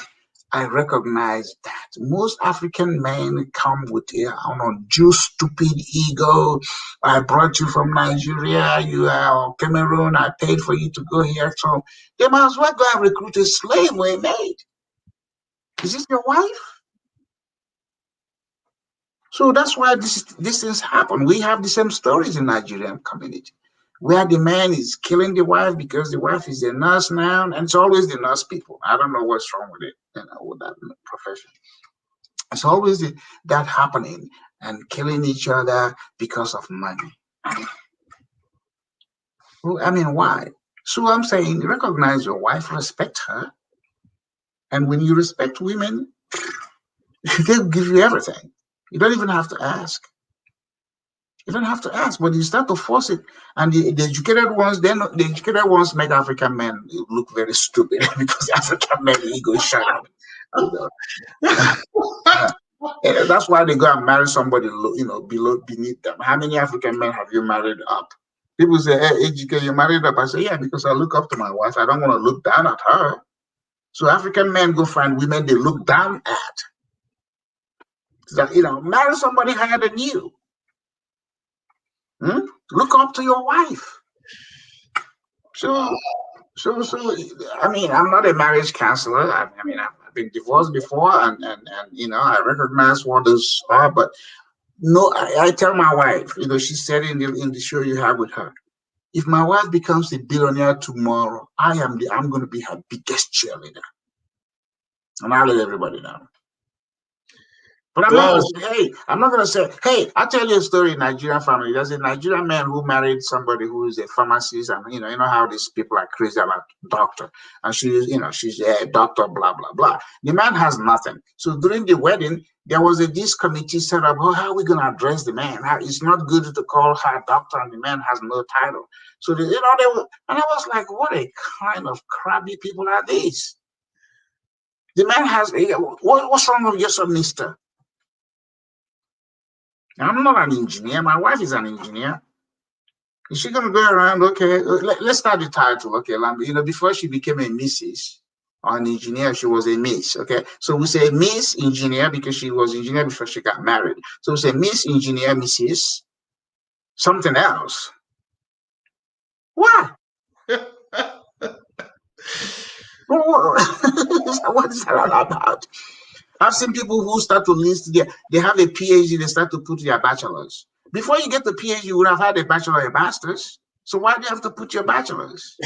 I recognize that most African men come with just stupid ego. I brought you from Nigeria, you are Cameroon, I paid for you to go here. So they might as well go and recruit a slave or a maid. Is this your wife? So that's why these things happen. We have the same stories in Nigerian community, where the man is killing the wife because the wife is a nurse now, and it's always the nurse people. I don't know what's wrong with it, with that profession. It's always that happening and killing each other because of money. Well, why? So I'm saying, recognize your wife, respect her, and when you respect women, they'll give you everything. You don't even have to ask. You don't have to ask, but you start to force it. And the educated ones make African men look very stupid because African men ego shut up. That's why they go and marry somebody, beneath them. How many African men have you married up? People say, hey, HGK, you married up. I say, yeah, because I look up to my wife. I don't want to look down at her. So African men go find women they look down at. So, marry somebody higher than you. Look up to your wife. So I'm not a marriage counselor. I've been divorced before, and I recognize what those are. But no, I tell my wife, she said in the show you have with her, if my wife becomes a billionaire tomorrow, I'm going to be her biggest cheerleader, and I'll let everybody know. But I'm not Well, gonna say, hey, I'm not gonna say, hey, I'll tell you a story in Nigerian family. There's a Nigerian man who married somebody who is a pharmacist, and you know how these people are crazy about doctor. And she's a doctor, blah, blah, blah. The man has nothing. So during the wedding, there was this committee set up. Oh, how are we gonna address the man? It's not good to call her doctor, and the man has no title. So and I was like, what a kind of crabby people are these? The man has what's wrong with your son, mister? I'm not an engineer. My wife is an engineer. Is she gonna go around? Okay, let's start the title. Okay, before she became a Mrs. or an engineer, she was a Miss. Okay, so we say Miss Engineer because she was engineer before she got married. So we say Miss Engineer, Mrs. Something else. Why? What is that all about? I've seen people who start to list they have a PhD, they start to put their bachelors. Before you get the PhD, you would have had a bachelor or a master's. So why do you have to put your bachelors?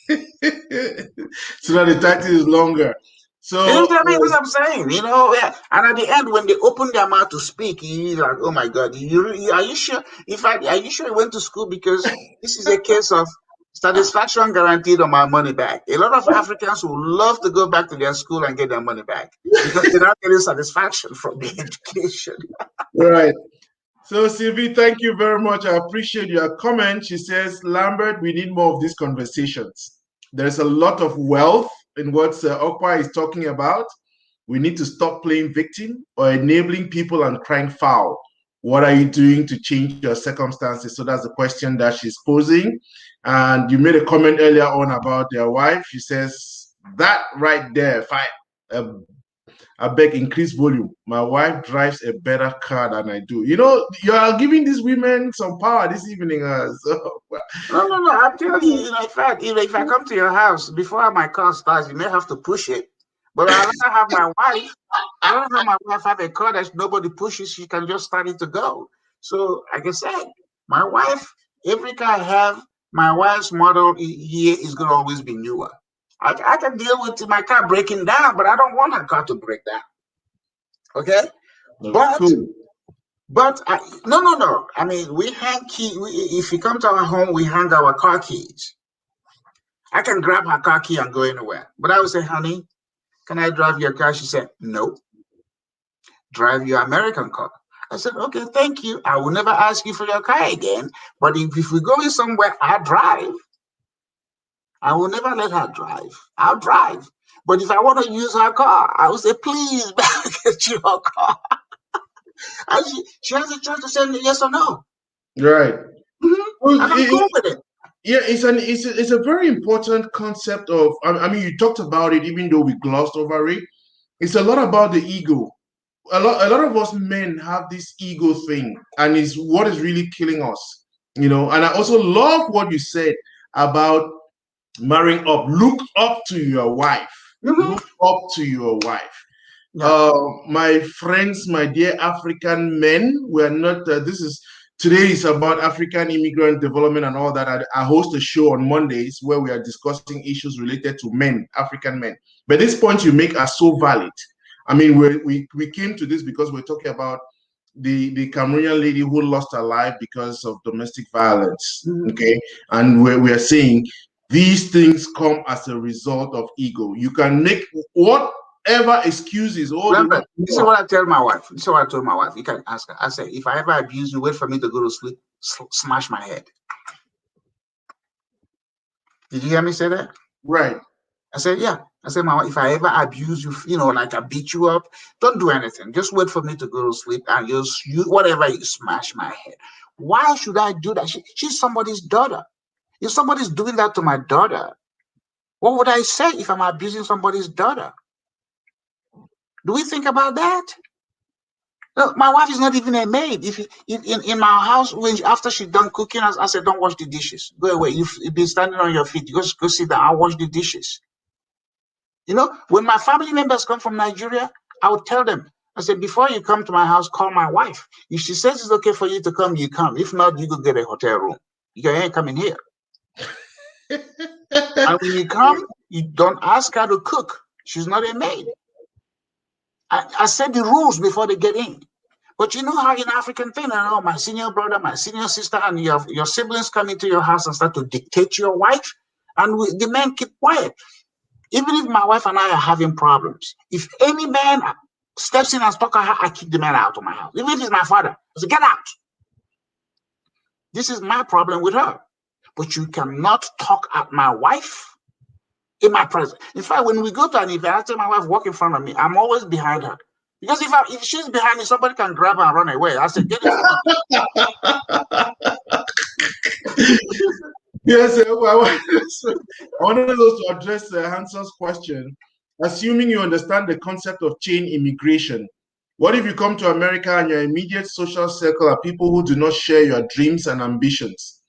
so that the title is longer. So, You know what I mean? That's what I'm saying. Yeah. And at the end, when they open their mouth to speak, you're like, oh my God, are you sure? Are you sure you went to school? Because this is a case of satisfaction guaranteed on my money back. A lot of Africans would love to go back to their school and get their money back because they're not getting satisfaction from the education. right. So, Sylvie, thank you very much. I appreciate your comment. She says, Lambert, we need more of these conversations. There's a lot of wealth in what Okpa is talking about. We need to stop playing victim or enabling people and crying foul. What are you doing to change your circumstances? So that's the question that she's posing. And you made a comment earlier on about their wife. She says, that right there, if I beg increase volume. My wife drives a better car than I do. You are giving these women some power this evening. No. I'm telling you, in fact, if I come to your house before my car starts, you may have to push it. But I'd rather have my wife. I'd rather have my wife have a car that nobody pushes. She can just start it to go. So, like I said, my wife, every car I have, my wife's model here is going to always be newer. I can deal with my car breaking down, but I don't want her car to break down. Okay? But cool. no. I mean, we hang key. If you come to our home, we hang our car keys. I can grab her car key and go anywhere. But I would say, honey, can I drive your car? She said, no. Drive your American car. I said, okay, thank you. I will never ask you for your car again. But if we go somewhere, I'll drive. I will never let her drive. I'll drive. But if I want to use her car, I will say, please, get your car. And she has a choice to say yes or no. Right. Mm-hmm. And I'm cool with it. Yeah, it's a very important concept of. I mean, you talked about it, even though we glossed over it. It's a lot about the ego. A lot of us men have this ego thing, and it's what is really killing us. And I also love what you said about marrying up. Look up to your wife. Mm-hmm. Look up to your wife. Yeah. My friends, my dear African men, we're not. Today is about African immigrant development and all that. I host a show on Mondays where we are discussing issues related to men, African men. But these points you make are so valid. I mean, we came to this because we're talking about the Cameroonian lady who lost her life because of domestic violence. Mm-hmm. Okay, and we're saying these things come as a result of ego. You can make whatever excuses. Remember, this is what I tell my wife. This is what I told my wife. You can ask her. I said, if I ever abuse you, wait for me to go to sleep, smash my head. Did you hear me say that? Right. I said, yeah. I said, my wife, if I ever abuse you, like I beat you up, don't do anything. Just wait for me to go to sleep and whatever you smash my head. Why should I do that? She's somebody's daughter. If somebody's doing that to my daughter, what would I say if I'm abusing somebody's daughter? Do we think about that? No, my wife is not even a maid. If in my house, after she's done cooking, I said, don't wash the dishes. Go away. You've been standing on your feet. Go sit down. I'll wash the dishes. When my family members come from Nigeria, I would tell them, I said, before you come to my house, call my wife. If she says it's okay for you to come, you come. If not, you go get a hotel room. You ain't coming here. And when you come, you don't ask her to cook. She's not a maid. I set the rules before they get in. But you know how in African thing, I know my senior brother, my senior sister, and your siblings come into your house and start to dictate to your wife, and the men keep quiet. Even if my wife and I are having problems, if any man steps in and talk at her, I kick the man out of my house. Even if it's my father, I say, get out. This is my problem with her. But you cannot talk at my wife in my presence. In fact, when we go to an event, I tell my wife walk in front of me. I'm always behind her. Because if she's behind me, somebody can grab her and run away. I said, get in front of me. Yes, I wanted us to address Hanson's question. Assuming you understand the concept of chain immigration, what if you come to America and your immediate social circle are people who do not share your dreams and ambitions?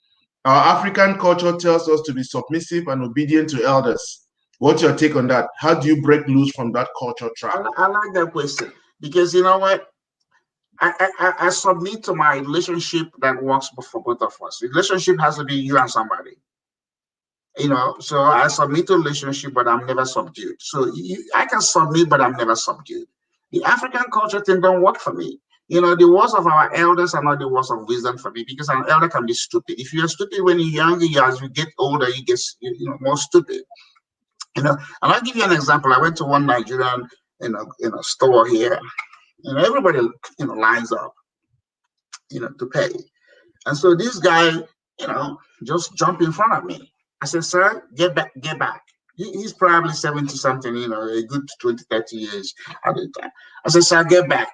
Our African culture tells us to be submissive and obedient to elders. What's your take on that? How do you break loose from that culture trap? I like that question because you know what? I submit to my relationship that works for both of us. The relationship has to be you and somebody. So I submit to relationship, but I'm never subdued. So I can submit, but I'm never subdued. The African culture thing don't work for me. The words of our elders are not the words of wisdom for me because an elder can be stupid. If you're stupid when you're young, as you get older, you get more stupid. And I'll give you an example. I went to one Nigerian store here, everybody lines up, to pay. And so this guy, just jumped in front of me. I said, sir, get back, get back. He's probably 70 something, a good 20, 30 years at the time. I said, sir, get back.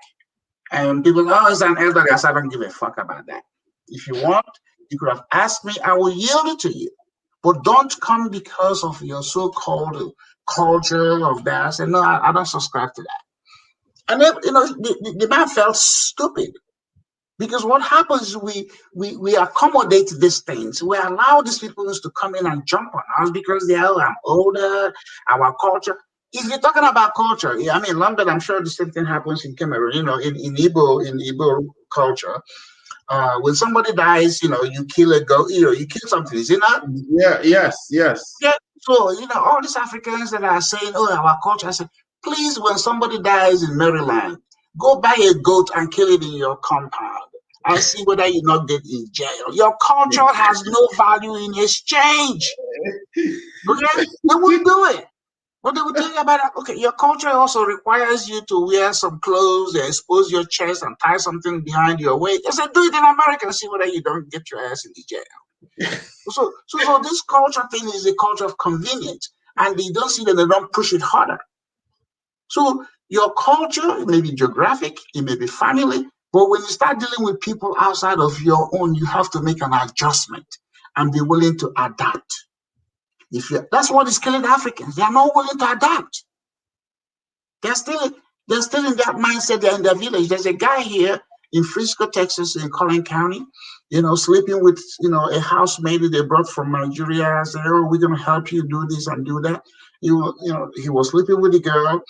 And people, oh, it's an elderly. I said, I don't give a fuck about that. If you want, you could have asked me, I will yield it to you. But don't come because of your so-called culture of that. I said, no, I don't subscribe to that. And then, the man felt stupid. Because what happens is we accommodate these things. We allow these people to come in and jump on us because they are older, our culture. If you're talking about culture, I mean, London, I'm sure the same thing happens in Cameroon, in Igbo culture. When somebody dies, you kill a goat, you kill something, is it not? Yeah, yes. Yeah. So, all these Africans that are saying, oh, our culture, I say, please, when somebody dies in Maryland, go buy a goat and kill it in your compound. I see whether you not get in jail. Your culture has no value in exchange. Okay? They won't do it. But they will tell you about it. Okay, your culture also requires you to wear some clothes, expose your chest, and tie something behind your waist. They said, do it in America and see whether you don't get your ass in the jail. So this culture thing is a culture of convenience. And they don't see that they don't push it harder. So your culture, it may be geographic, it may be family, but when you start dealing with people outside of your own, you have to make an adjustment and be willing to adapt. That's what is killing Africans. They are not willing to adapt. They're still in that mindset. They're in their village. There's a guy here in Frisco, Texas, in Collin County, sleeping with a housemaid they brought from Nigeria. Say, oh, we're gonna help you do this and do that. He was sleeping with the girl,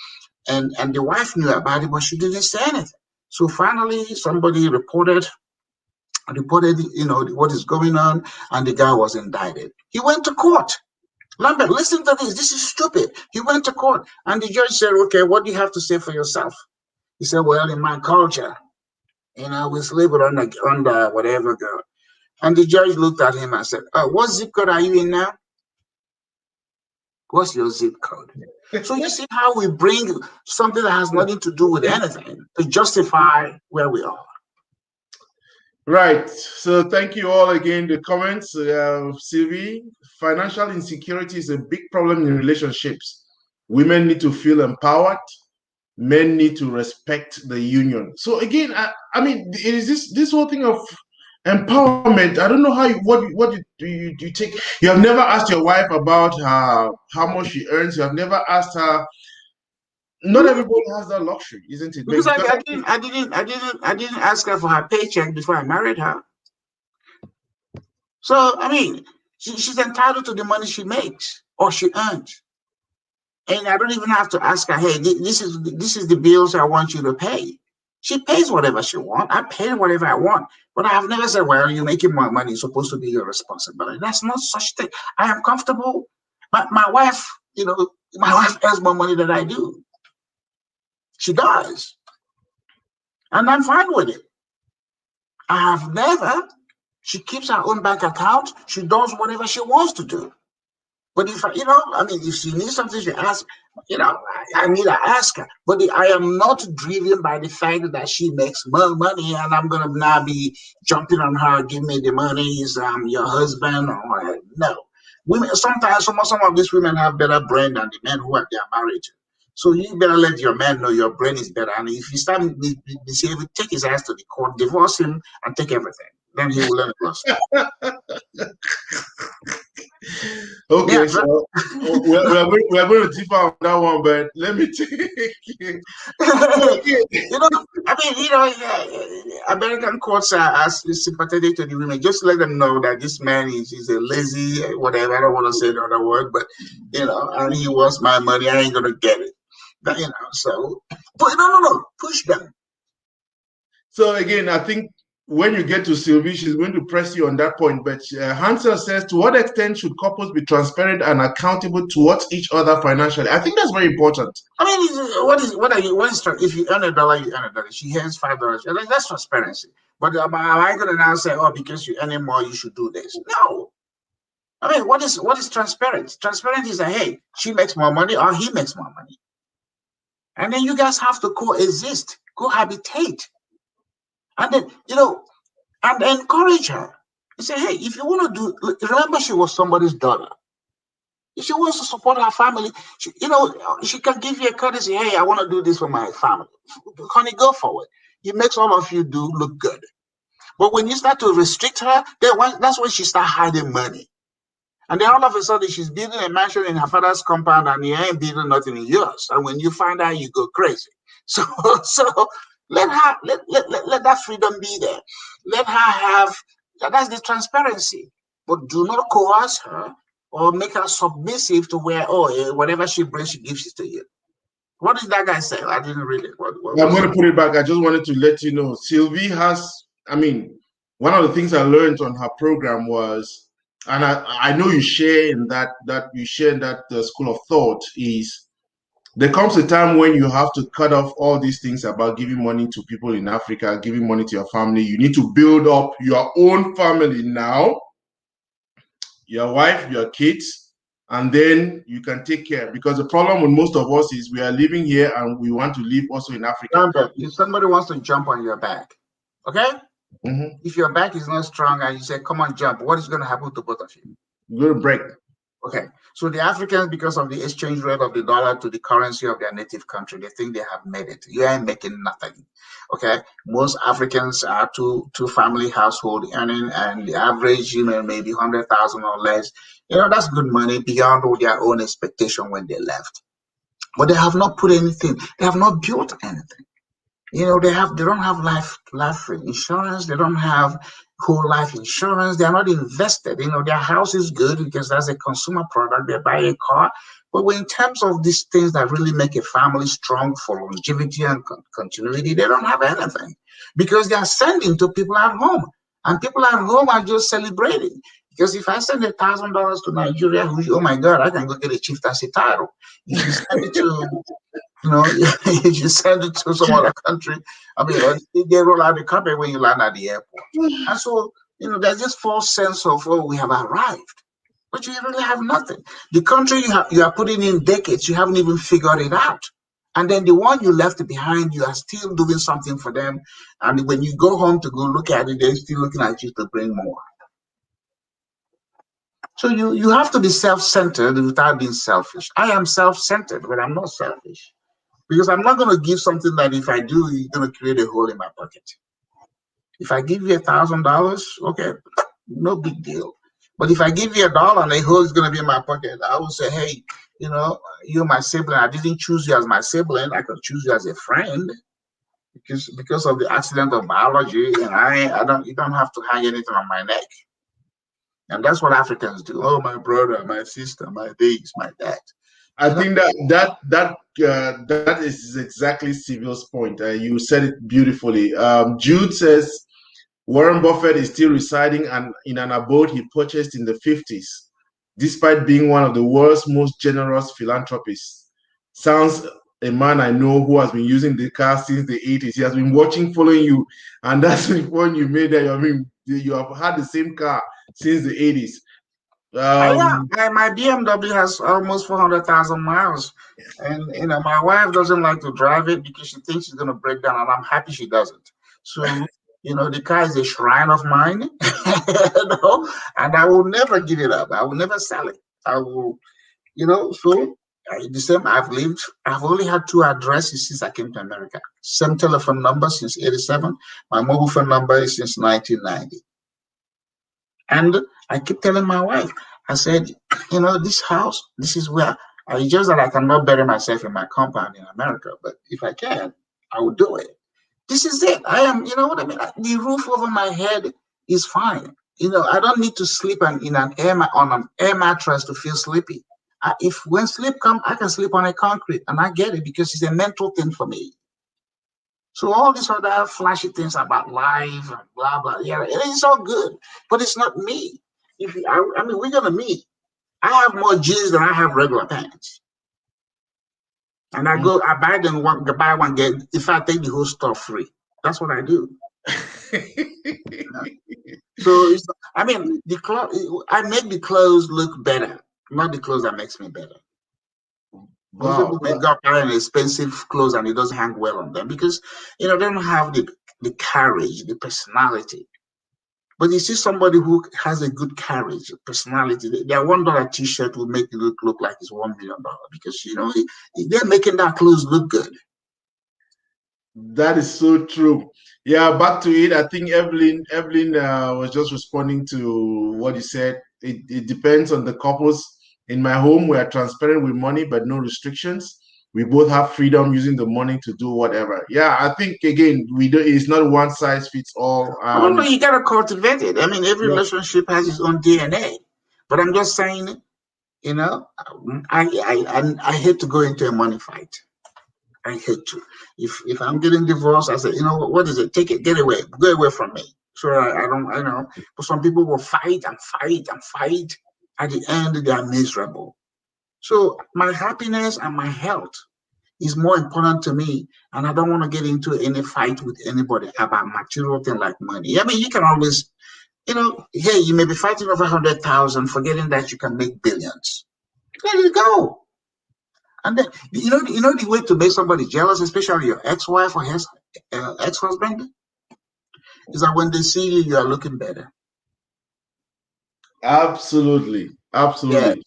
and the wife knew about it, but she didn't say anything. So finally, somebody reported, what is going on, and the guy was indicted. He went to court. Lambert, listen to this. This is stupid. He went to court, and the judge said, okay, what do you have to say for yourself? He said, well, in my culture, we sleep under whatever girl. And the judge looked at him and said, what zip code are you in now? What's your zip code? So you see how we bring something that has nothing to do with anything to justify where we are. Right. So thank you all again. The comments, Sylvie, financial insecurity is a big problem in relationships. Women need to feel empowered. Men need to respect the union. So again, I mean, it is this whole thing of empowerment. I don't know what do you take. You have never asked your wife about how much she earns. You have never asked her. Not everybody has that luxury, isn't it? Because I didn't ask her for her paycheck before I married her. So I mean, she's entitled to the money she makes or she earns, and I don't even have to ask her, hey, this is the bills I want you to pay. She pays whatever she wants. I pay whatever I want. But I have never said, well, you're making more money. It's supposed to be your responsibility. That's not such thing. I am comfortable. My wife, my wife earns more money than I do. She does. And I'm fine with it. I have never. She keeps her own bank account. She does whatever she wants to do. But if I, I mean, if she needs something, she asks, I need to ask her. But I am not driven by the fact that she makes more money and I'm going to now be jumping on her, give me the money, is your husband or no. Women, sometimes some of these women have better brain than the men who they are married to. So you better let your man know your brain is better. And if you start misbehaving, take his ass to the court, divorce him, and take everything. Then he will learn a lesson. Okay, Yeah, so we're going to differ on that one, but let me take it. I mean, American courts are sympathetic to the women. Just let them know that this man is a lazy, whatever. I don't want to say the other word, but and he wants my money. I ain't gonna get it. But, so, but no, push them. So again, I think when you get to Sylvie, she's going to press you on that point. But Hansel says, to what extent should couples be transparent and accountable towards each other financially? I think that's very important. I mean, what is if you earn $1, you earn $1. She earns $5. That's transparency. But am I going to now say, oh, because you earn more, you should do this? No. I mean, what is transparent? Transparent is that, hey, she makes more money or he makes more money. And then you guys have to coexist, cohabitate. And then, and encourage her. You say, hey, if you want to remember she was somebody's daughter. If she wants to support her family, she can give you a courtesy, hey, I want to do this for my family. Honey, go for it. It makes all of you look good. But when you start to restrict her, that's when she start hiding money. And then all of a sudden, she's building a mansion in her father's compound and you ain't building nothing in yours. And when you find out, you go crazy. So let that freedom be there. Let her have, that's the transparency. But do not coerce her or make her submissive to where, whatever she brings, she gives it to you. What did that guy say? I didn't read it. I'm going to put it back. I just wanted to let you know, Sylvie has, one of the things I learned on her program was, and I know you share in that school of thought, is there comes a time when you have to cut off all these things about giving money to people in Africa, giving money to your family. You need to build up your own family now, your wife, your kids, and then you can take care. Because the problem with most of us is we are living here and we want to live also in Africa. If somebody wants to jump on your back, okay? Mm-hmm. If your back is not strong and you say, come on, jump, what is going to happen to both of you? You're going to break. Okay, so the Africans, because of the exchange rate of the dollar to the currency of their native country, they think they have made it. You ain't making nothing. Okay, most Africans are two family household earning, and the average, maybe 100,000 or less. That's good money beyond their own expectation when they left. But they have not put anything. They have not built anything. They don't have life insurance. They don't have whole life insurance. They are not invested. Their house is good because that's a consumer product. They buy a car. But in terms of these things that really make a family strong for longevity and continuity, they don't have anything because they are sending to people at home. And people at home are just celebrating. Because if I send $1,000 to Nigeria, oh my God, I can go get a chieftaincy title. If you send it to if you send it to some other country, they roll out the carpet when you land at the airport. And so, there's this false sense of, we have arrived. But you really have nothing. The country you are putting in decades, you haven't even figured it out. And then the one you left behind, you are still doing something for them. And when you go home to go look at it, they're still looking at you to bring more. So you have to be self-centered without being selfish. I am self-centered, but I'm not selfish. Because I'm not going to give something that if I do, it's going to create a hole in my pocket. If I give you $1,000, okay, no big deal. But if I give you $1 and a hole is going to be in my pocket, I will say, hey, you're my sibling. I didn't choose you as my sibling. I could choose you as a friend because of the accident of biology. And you don't have to hang anything on my neck. And that's what Africans do. Oh, my brother, my sister, my this, my that. I think that is exactly Sylvia's point. You said it beautifully. Jude says Warren Buffett is still residing in an abode he purchased in the 50s, despite being one of the world's most generous philanthropists. Sounds a man I know who has been using the car since the 80s. He has been watching, following you, and that's when you made that. I mean, you have had the same car since the 80s. Yeah, Um, my BMW has almost 400,000 miles. And, my wife doesn't like to drive it because she thinks it's going to break down, and I'm happy she doesn't. So, the car is a shrine of mine, and I will never give it up. I will never sell it. I will, so the same. I've only had two addresses since I came to America. Same telephone number since 87. My mobile phone number is since 1990. And I keep telling my wife, I said, this house, this is where I just that I cannot bury myself in my compound in America, but if I can, I will do it. This is it. I am, you know what I mean? The roof over my head is fine. I don't need to sleep on an air mattress to feel sleepy. If when sleep comes, I can sleep on a concrete, and I get it because it's a mental thing for me. So all these other flashy things about life and blah blah, yeah, it is all good, but it's not me. I mean, we're gonna meet. I have more jeans than I have regular pants, and I buy them one, buy one get. If I take the whole store free, that's what I do. So I mean, the clothes. I make the clothes look better, not the clothes that makes me better. Most wow. people may go buy an expensive clothes and it doesn't hang well on them because they don't have the courage, the personality. But you see somebody who has a good carriage, personality. Their $1 T-shirt will make you look like it's $1 million because they're making that clothes look good. That is so true. Yeah, back to it. I think Evelyn was just responding to what you said. It depends on the couples. In my home, we are transparent with money, but no restrictions. We both have freedom using the money to do whatever. Yeah, I think again, we do. It's not one size fits all. Oh no, you gotta cultivate it. I mean, every Yeah, relationship has its own DNA. But I'm just saying, you know, I hate to go into a money fight. I hate to. If I'm getting divorced, I say, what is it? Take it, get away, go away from me. So I don't, But some people will fight and fight and fight. At the end, they are miserable. So my happiness and my health is more important to me, and I don't want to get into any fight with anybody about material thing like money. I mean, you can always, hey, you may be fighting over 100,000, forgetting that you can make billions. There you go. And then the way to make somebody jealous, especially your ex-wife or his ex-husband, is that when they see you, you are looking better. absolutely, Yeah, absolutely.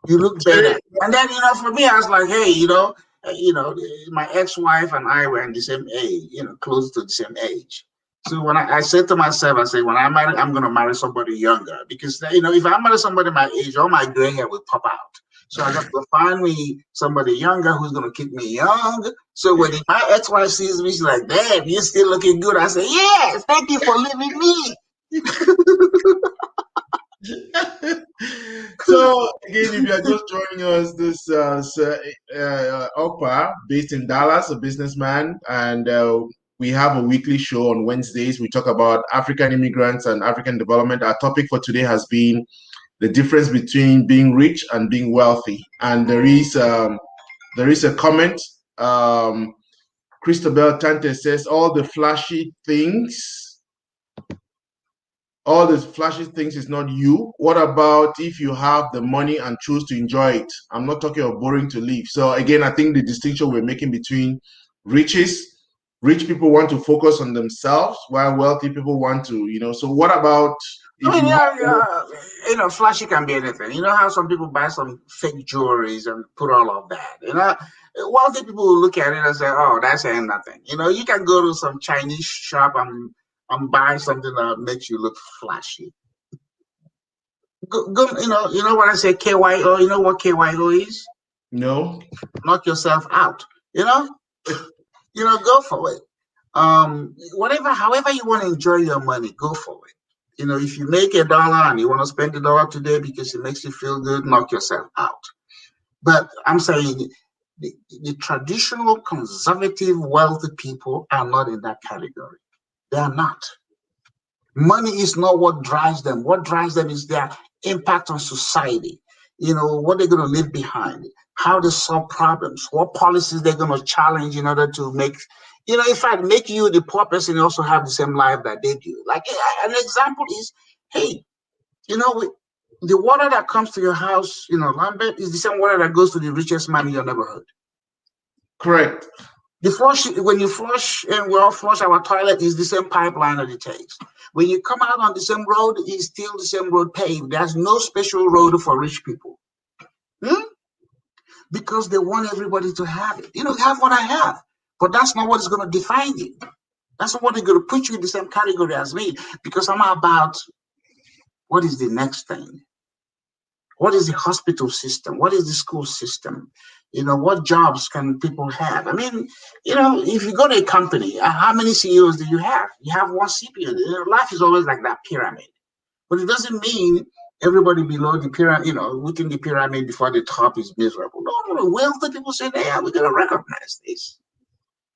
you look better. And then for me, I was like, hey, my ex-wife and I were in the same age, close to the same age. So when I said to myself, I said, when I marry, I'm gonna marry somebody younger because if I marry somebody my age, all my gray hair will pop out. So I got to find me somebody younger who's gonna keep me young. So when my ex-wife sees me, she's like, "Damn, you're still looking good." I say, "Yes, thank you for leaving me." So again, if you are just joining us, this Sir Okpa, based in Dallas, a businessman, and we have a weekly show on Wednesdays. We talk about African immigrants and African development. Our topic for today has been the difference between being rich and being wealthy. And there is a comment. Christabel Tante says all the flashy things is not you. What about if you have the money and choose to enjoy it? I'm not talking of borrowing to live. So again, I think the distinction we're making between riches, rich people want to focus on themselves, while wealthy people want to, So what about I if mean, you have yeah, flashy can be anything. You know how some people buy some fake jewelries and put all of that. Wealthy people will look at it and say, "Oh, that's ain't nothing." You can go to some Chinese shop and buy something that makes you look flashy. Go, what I say, KYO. You know what KYO is? no? Knock yourself out. You know, go for it. However you want to enjoy your money, go for it. If you make $1 and you want to spend $1 today because it makes you feel good, knock yourself out. But I'm saying the traditional conservative wealthy people are not in that category. They are not. Money is not what drives them. What drives them is their impact on society. What they're going to leave behind. how they solve problems, what policies they're going to challenge in order to make, in fact, make you, the poor person, also have the same life that they do. Like an example is, hey, the water that comes to your house, Lambert, is the same water that goes to the richest man in your neighborhood. Correct. The flush, when you flush, and we all flush our toilet, is the same pipeline that it takes. When you come out on the same road, it's still the same road paved. There's no special road for rich people. Because they want everybody to have it. Have what I have. But that's not what is going to define you. That's not what is going to put you in the same category as me. Because I'm about what is the next thing? What is the hospital system? What is the school system? What jobs can people have? I mean, if you go to a company, how many CEOs do you have? You have one CPO. Life is always like that pyramid. But it doesn't mean everybody below the pyramid, within the pyramid before the top is miserable. No. Wealthy people say, yeah, we're going to recognize this.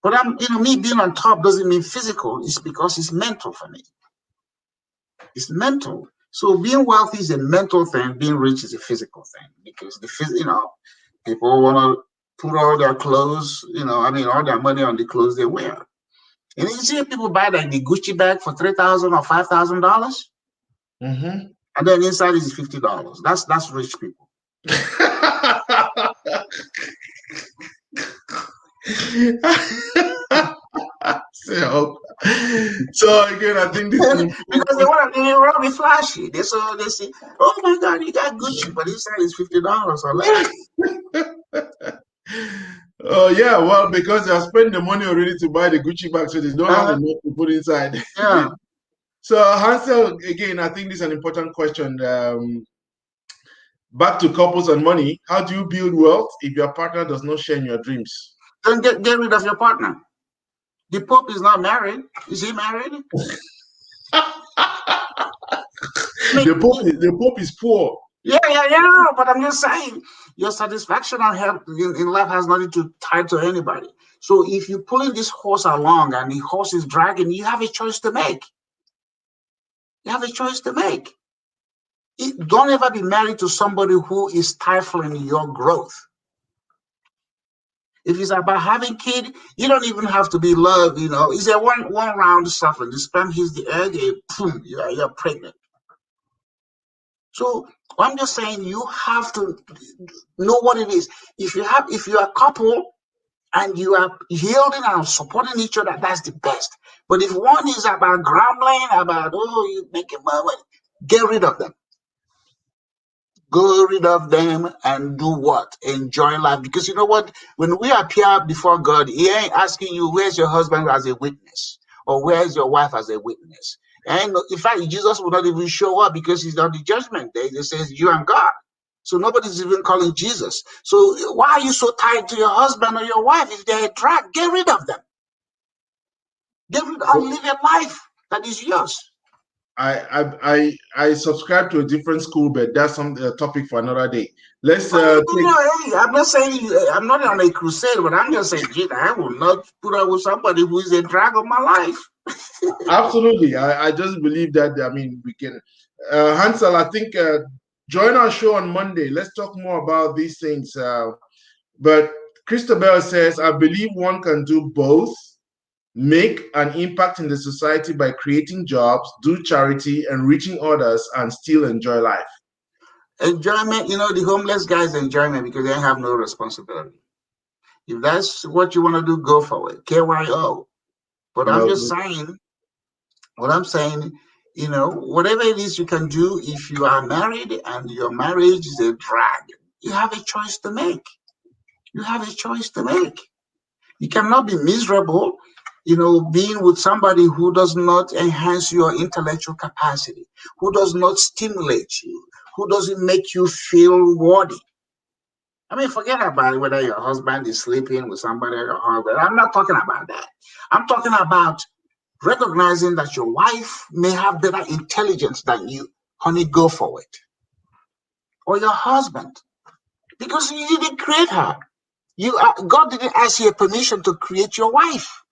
But me being on top doesn't mean physical. It's because it's mental for me. It's mental. So being wealthy is a mental thing. Being rich is a physical thing because people want to put all their clothes, all their money on the clothes they wear. And you see people buy like the Gucci bag for $3,000 or $5,000. Mm-hmm. And then inside is $50. That's rich people. So again, I think this is because they want to be flashy. They say, oh my God, you got Gucci, but inside is $50 or less. Oh yeah, well, because they are spending the money already to buy the Gucci bag, so they don't have enough to put inside. Yeah. So Hansel, again, I think this is an important question. Back to couples and money. How do you build wealth if your partner does not share in your dreams? Then get rid of your partner. The Pope is not married. Is he married? The Pope is poor. Yeah. But I'm just saying, your satisfaction and health in life has nothing to tie to anybody. So if you're pulling this horse along and the horse is dragging, you have a choice to make. You have a choice to make. Don't ever be married to somebody who is stifling your growth. If it's about having kid, you don't even have to be loved. It's a one round suffering. The sperm hits the egg, boom, you're pregnant. So I'm just saying you have to know what it is. If you're a couple and you are yielding and supporting each other, that's the best. But if one is about grumbling, about you making money, get rid of them. Go rid of them and do what? Enjoy life. Because you know what? When we appear before God, He ain't asking you, where's your husband as a witness? Or where's your wife as a witness? And in fact, Jesus will not even show up because He's on the judgment day. It says you and God. So nobody's even calling Jesus. So why are you so tied to your husband or your wife? If they're a drag, get rid of them. Get rid of them. Live a life that is yours. I subscribe to a different school, but that's some topic for another day. Let's I'm not saying I'm not on a crusade, but I'm just saying, I will not put up with somebody who is a drag of my life. Absolutely, I just believe that. I mean, we can. Hansel, I think join our show on Monday. Let's talk more about these things. But Christabel says, I believe one can do both. Make an impact in the society by creating jobs, do charity, and reaching others, and still enjoy life. Enjoyment, the homeless guys enjoyment because they have no responsibility. If that's what you want to do, go for it. KYO. But I'm just saying, what I'm saying, whatever it is you can do, if you are married and your marriage is a drag, you have a choice to make. You have a choice to make. You cannot be miserable, being with somebody who does not enhance your intellectual capacity, who does not stimulate you, who doesn't make you feel worthy. I mean, forget about whether your husband is sleeping with somebody or your husband. I'm not talking about that. I'm talking about recognizing that your wife may have better intelligence than you. Honey, go for it. Or your husband. Because you didn't create her. God didn't ask you permission to create your wife.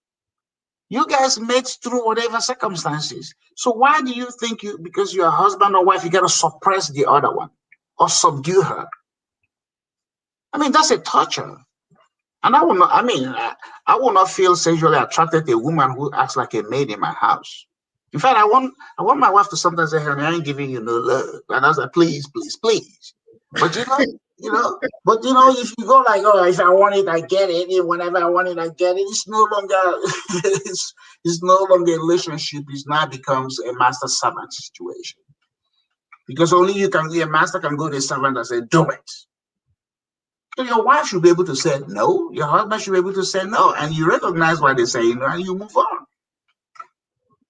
You guys met through whatever circumstances. So why do you think because you're a husband or wife, you gotta suppress the other one or subdue her? I mean, that's a torture. And I will not, I mean, I will not feel sexually attracted to a woman who acts like a maid in my house. In fact, I want my wife to sometimes say, honey, I ain't giving you no love. And I was like, please, please, please. But if you go like, oh, if I want it, I get it. And whenever I want it, I get it. It's no longer, it's no longer a relationship. It now becomes a master servant situation. Because only a master can go to a servant and say, do it. So your wife should be able to say no. Your husband should be able to say no, and you recognize what they say, and you move on.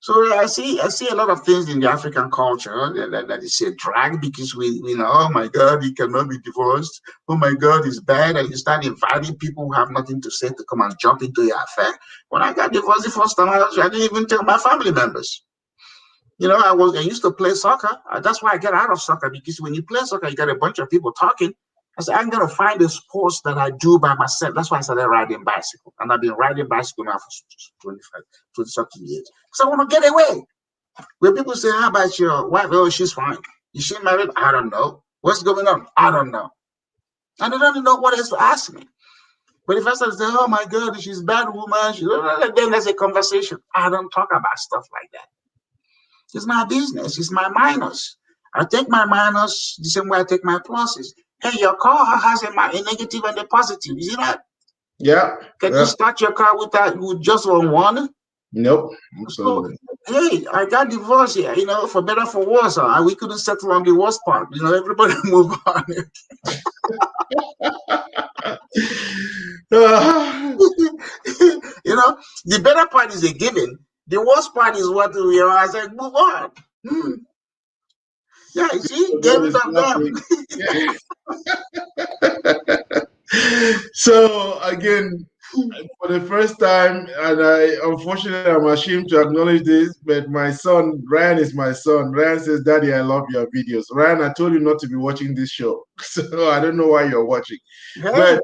So I see a lot of things in the African culture that is a drag because we know, oh my God, you cannot be divorced. Oh my God, it's bad, and you start inviting people who have nothing to say to come and jump into your affair. When I got divorced the first time, I didn't even tell my family members. I used to play soccer. That's why I get out of soccer, because when you play soccer, you got a bunch of people talking. I said, I'm going to find a sports that I do by myself. That's why I started riding bicycle. And I've been riding bicycle now for 20-something years. Because I want to get away. When people say, how about your wife? Oh, she's fine. Is she married? I don't know. What's going on? I don't know. And they don't know what else to ask me. But if I start to say, oh my God, she's a bad woman, then there's a conversation. I don't talk about stuff like that. It's my business. It's my minus. I take my minus the same way I take my pluses. Hey, your car has a negative and a positive. You see that? Yeah. Can you start your car with just one? Nope. Absolutely. So, hey, I got divorced here, for better for worse. And we couldn't settle on the worst part. Everybody move on. The better part is a given. The worst part is what we realize. Like, move on. Yeah, you see, get rid of them. So again, for the first time, and unfortunately I'm ashamed to acknowledge this, but my son Ryan is my son. Ryan says, "Daddy, I love your videos." Ryan, I told you not to be watching this show, so I don't know why you're watching. Hey,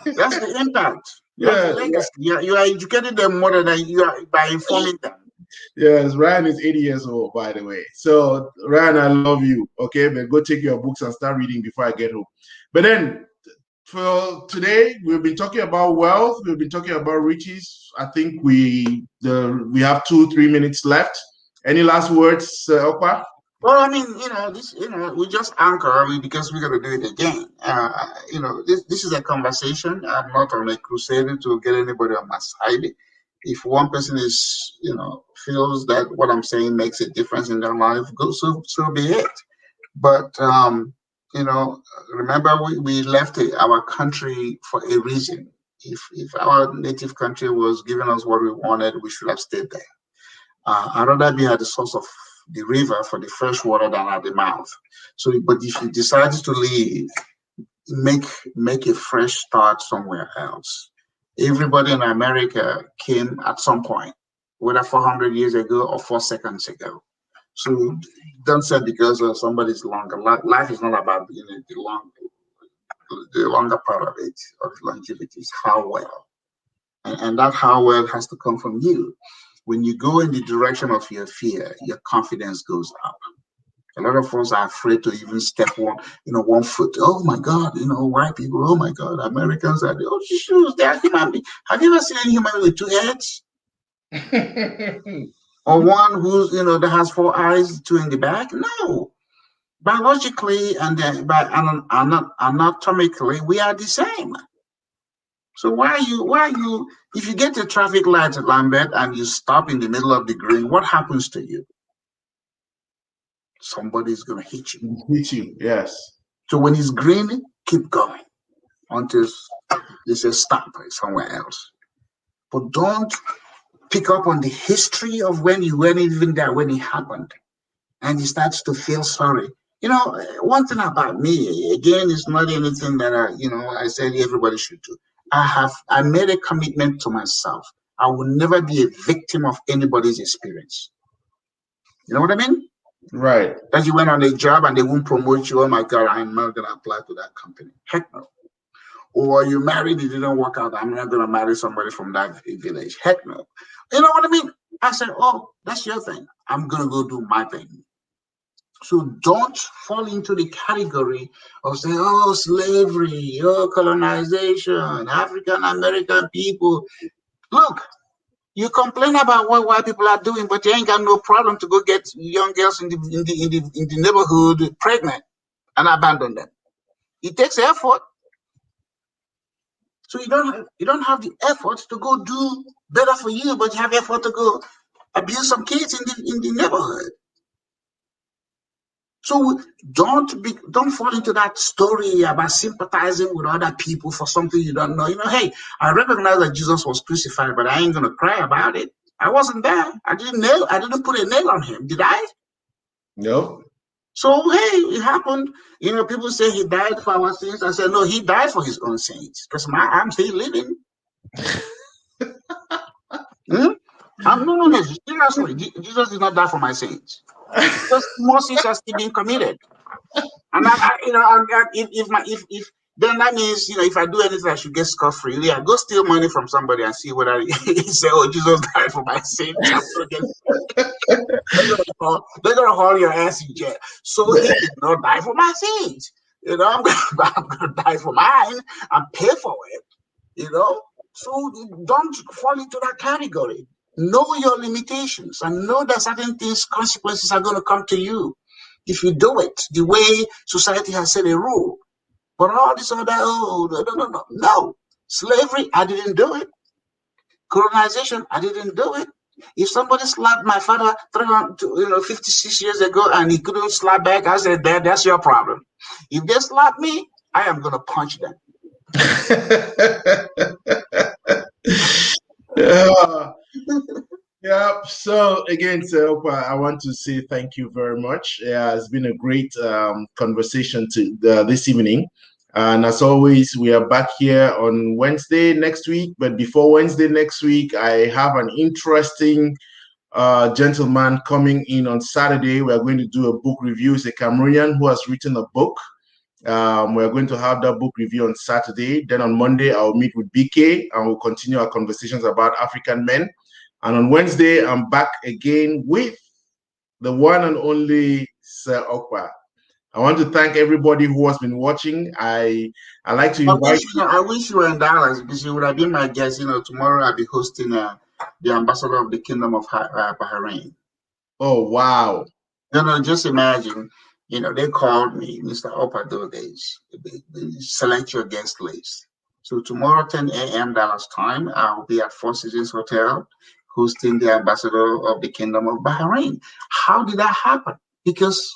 but that's the impact. That's the legacy. Yeah. You are educating them more than you are by informing them. Yes, Ryan is 80 years old, by the way. So Ryan, I love you. Okay, but go take your books and start reading before I get home. But then for today, we've been talking about wealth. We've been talking about riches. I think we have 2-3 minutes left. Any last words, Okpa? Well, I mean, we just anchor because we're going to do it again. This is a conversation. I'm not on a crusade to get anybody on my side. If one person feels that what I'm saying makes a difference in their life, so be it. But remember, we left our country for a reason. If our native country was giving us what we wanted, we should have stayed there. I'd rather be at the source of the river for the fresh water than at the mouth. So, but if you decide to leave, make a fresh start somewhere else. Everybody in America came at some point, whether 400 years ago or 4 seconds ago. So don't say because somebody's longer. Life is not about the longer part of it, of longevity. It's how well. And that how well has to come from you. When you go in the direction of your fear, your confidence goes up. A lot of us are afraid to even step one foot. Oh my God, white people. Oh my God, Americans are shoes. They are human beings. Have you ever seen any human with 2 heads? Or one who's that has 4 eyes, 2 in the back? No. Biologically and anatomically, we are the same. So why are you? If you get a traffic light at Lambert and you stop in the middle of the green, what happens to you? Somebody's gonna hit you. Hit you, yes. So when it's green, keep going until they say stop somewhere else. But don't pick up on the history of when you weren't even there when it happened, and you start to feel sorry. One thing about me, again, is not anything that I said everybody should do. I made a commitment to myself. I will never be a victim of anybody's experience. You know what I mean? Right. That you went on a job and they won't promote you. Oh my God, I'm not going to apply to that company. Heck no. Or you married, it didn't work out. I'm not going to marry somebody from that village. Heck no. You know what I mean? I said, oh, that's your thing. I'm going to go do my thing. So don't fall into the category of saying, oh, slavery, oh, colonization, African American people. Look, you complain about what white people are doing, but you ain't got no problem to go get young girls in the neighborhood pregnant and abandon them. It takes effort. So you don't have the effort to go do better for you, but you have effort to go abuse some kids in the neighborhood. So don't fall into that story about sympathizing with other people for something you don't know. Hey, I recognize that Jesus was crucified, but I ain't gonna cry about it. I wasn't there. I didn't put a nail on him, did I? No. So hey, it happened. People say he died for our sins. I said no, he died for his own sins because I'm still living. Hmm? No, seriously, Jesus did not die for my sins. Because more sins are still being committed. And if then that means if I do anything I should get scot-free. Yeah, go steal money from somebody and see whether he say, "Oh, Jesus died for my sins." I'm gonna get they're gonna haul your ass in jail. So he did not die for my sins. I'm gonna die for mine and pay for it. So don't fall into that category. Know your limitations and know that certain things, consequences are going to come to you if you do it the way society has set a rule. But all this other, oh, no. Slavery, I didn't do it. Colonization, I didn't do it. If somebody slapped my father 56 years ago and he couldn't slap back, I said, that's your problem. If they slap me, I am going to punch them. Yeah. Yeah. So again, Sir Okpa, I want to say thank you very much. Yeah, it's been a great conversation this evening. And as always, we are back here on Wednesday next week. But before Wednesday next week, I have an interesting gentleman coming in on Saturday. We are going to do a book review. It's a Cameroonian who has written a book. We're going to have that book review on Saturday. Then on Monday, I'll meet with BK and we'll continue our conversations about African men. And on Wednesday, I'm back again with the one and only Sir Okpa. I want to thank everybody who has been watching. I like to invite you. I wish you were in Dallas because you would have been my guest. Tomorrow I'll be hosting the ambassador of the Kingdom of Bahrain. Oh, wow. Just imagine, they called me, Mr. Okpa days. They select your guest list. So tomorrow, 10 a.m. Dallas time, I'll be at Four Seasons Hotel hosting the ambassador of the Kingdom of Bahrain. How did that happen? Because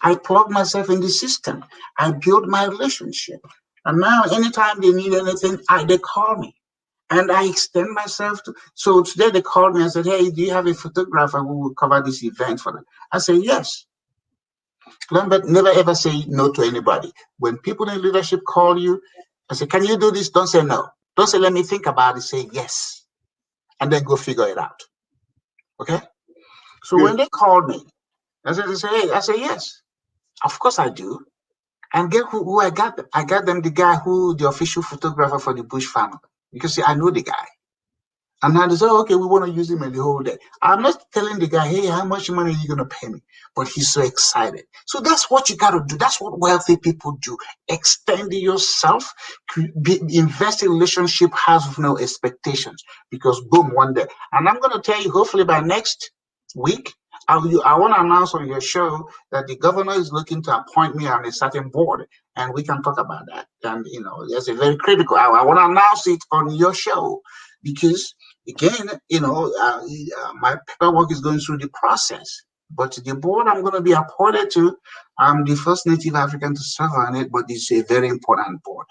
I plugged myself in the system. I built my relationship. And now anytime they need anything, they call me. And I extend myself to. So today they called me and said, hey, do you have a photographer who will cover this event for them? I said, yes. Remember, never ever say no to anybody. When people in leadership call you, I say, can you do this? Don't say no. Don't say, let me think about it. Say yes. And then go figure it out. Okay? So when they called me, I said, hey, I said, yes. Of course I do. And get who I got them? I got them the guy the official photographer for the Bush family. Because see, I know the guy. And now they say, okay, we want to use him in the whole day. I'm not telling the guy, hey, how much money are you going to pay me? But he's so excited. So that's what you got to do. That's what wealthy people do. Extend yourself, invest in relationship, have no expectations. Because boom, one day. And I'm going to tell you, hopefully by next week, I want to announce on your show that the governor is looking to appoint me on a certain board, and we can talk about that. And, it's a very critical. I want to announce it on your show because, again, my paperwork is going through the process. But the board I'm going to be appointed to, I'm the first Native African to serve on it, but it's a very important board.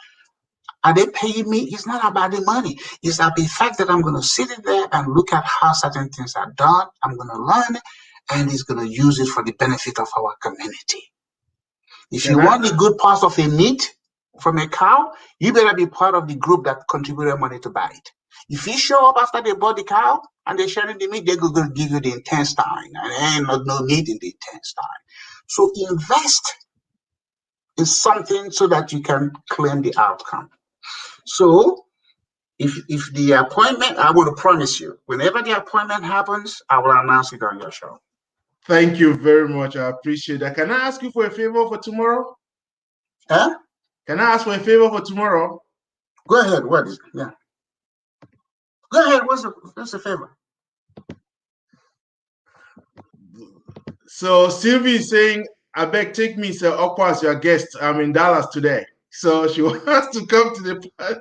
Are they paying me? It's not about the money. It's about the fact that I'm going to sit in there and look at how certain things are done. I'm going to learn, and it's going to use it for the benefit of our community. If you want the good parts of a meat from a cow, you better be part of the group that contributed money to buy it. If you show up after they bought the cow and they're sharing the meat, they're going to give you the intestine, and there ain't no meat in the intestine. So invest in something so that you can claim the outcome. So if the appointment, I will promise you, whenever the appointment happens, I will announce it on your show. Thank you very much. I appreciate that. Can I ask you for a favor for tomorrow? Huh? Can I ask for a favor for tomorrow? Go ahead. What is it? Yeah. Go ahead. What's the favor? So Sylvie is saying, I beg, take me, Sir Okpa, as your guest. I'm in Dallas today. So she wants to come to the party,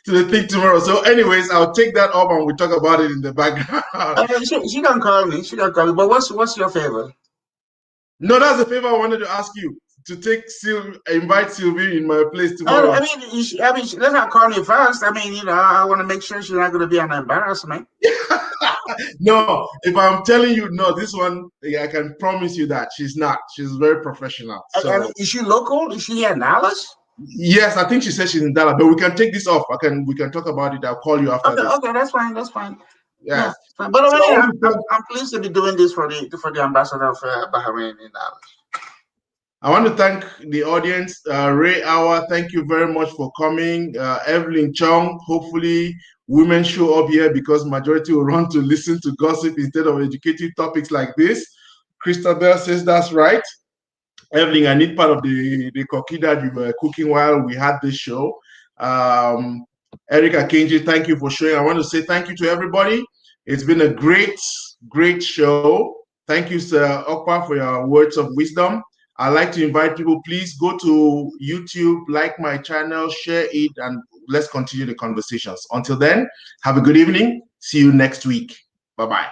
to the thing tomorrow. So, anyways, I'll take that up and we'll talk about it in the background. She can call me. She can call me. But what's your favor? No, that's the favor I wanted to ask you to invite Sylvie in my place tomorrow. I mean, let her call me first. I mean, I want to make sure she's not going to be an embarrassment. No, if I'm telling you, no, this one, I can promise you that she's not. She's very professional. So, I mean, is she local? Is she here in Dallas? yes, I think she said she's in Dallas, but we can take this off. We can talk about it. I'll call you after this. Okay, that's fine. That's fine. Yes. Yeah, but I mean, I'm pleased to be doing this for the ambassador of Bahrain in Dallas. I want to thank the audience. Ray Hour, thank you very much for coming. Evelyn Chong, hopefully women show up here because majority will run to listen to gossip instead of educative topics like this. Christabel says that's right. Evelyn, I need part of the cookie that you were cooking while we had this show. Erica Kenji, thank you for showing. I want to say thank you to everybody. It's been a great show. Thank you, Sir Okpa, for your words of wisdom. I'd like to invite people, please go to YouTube, like my channel, share it, and let's continue the conversations. Until then, have a good evening. See you next week. Bye-bye.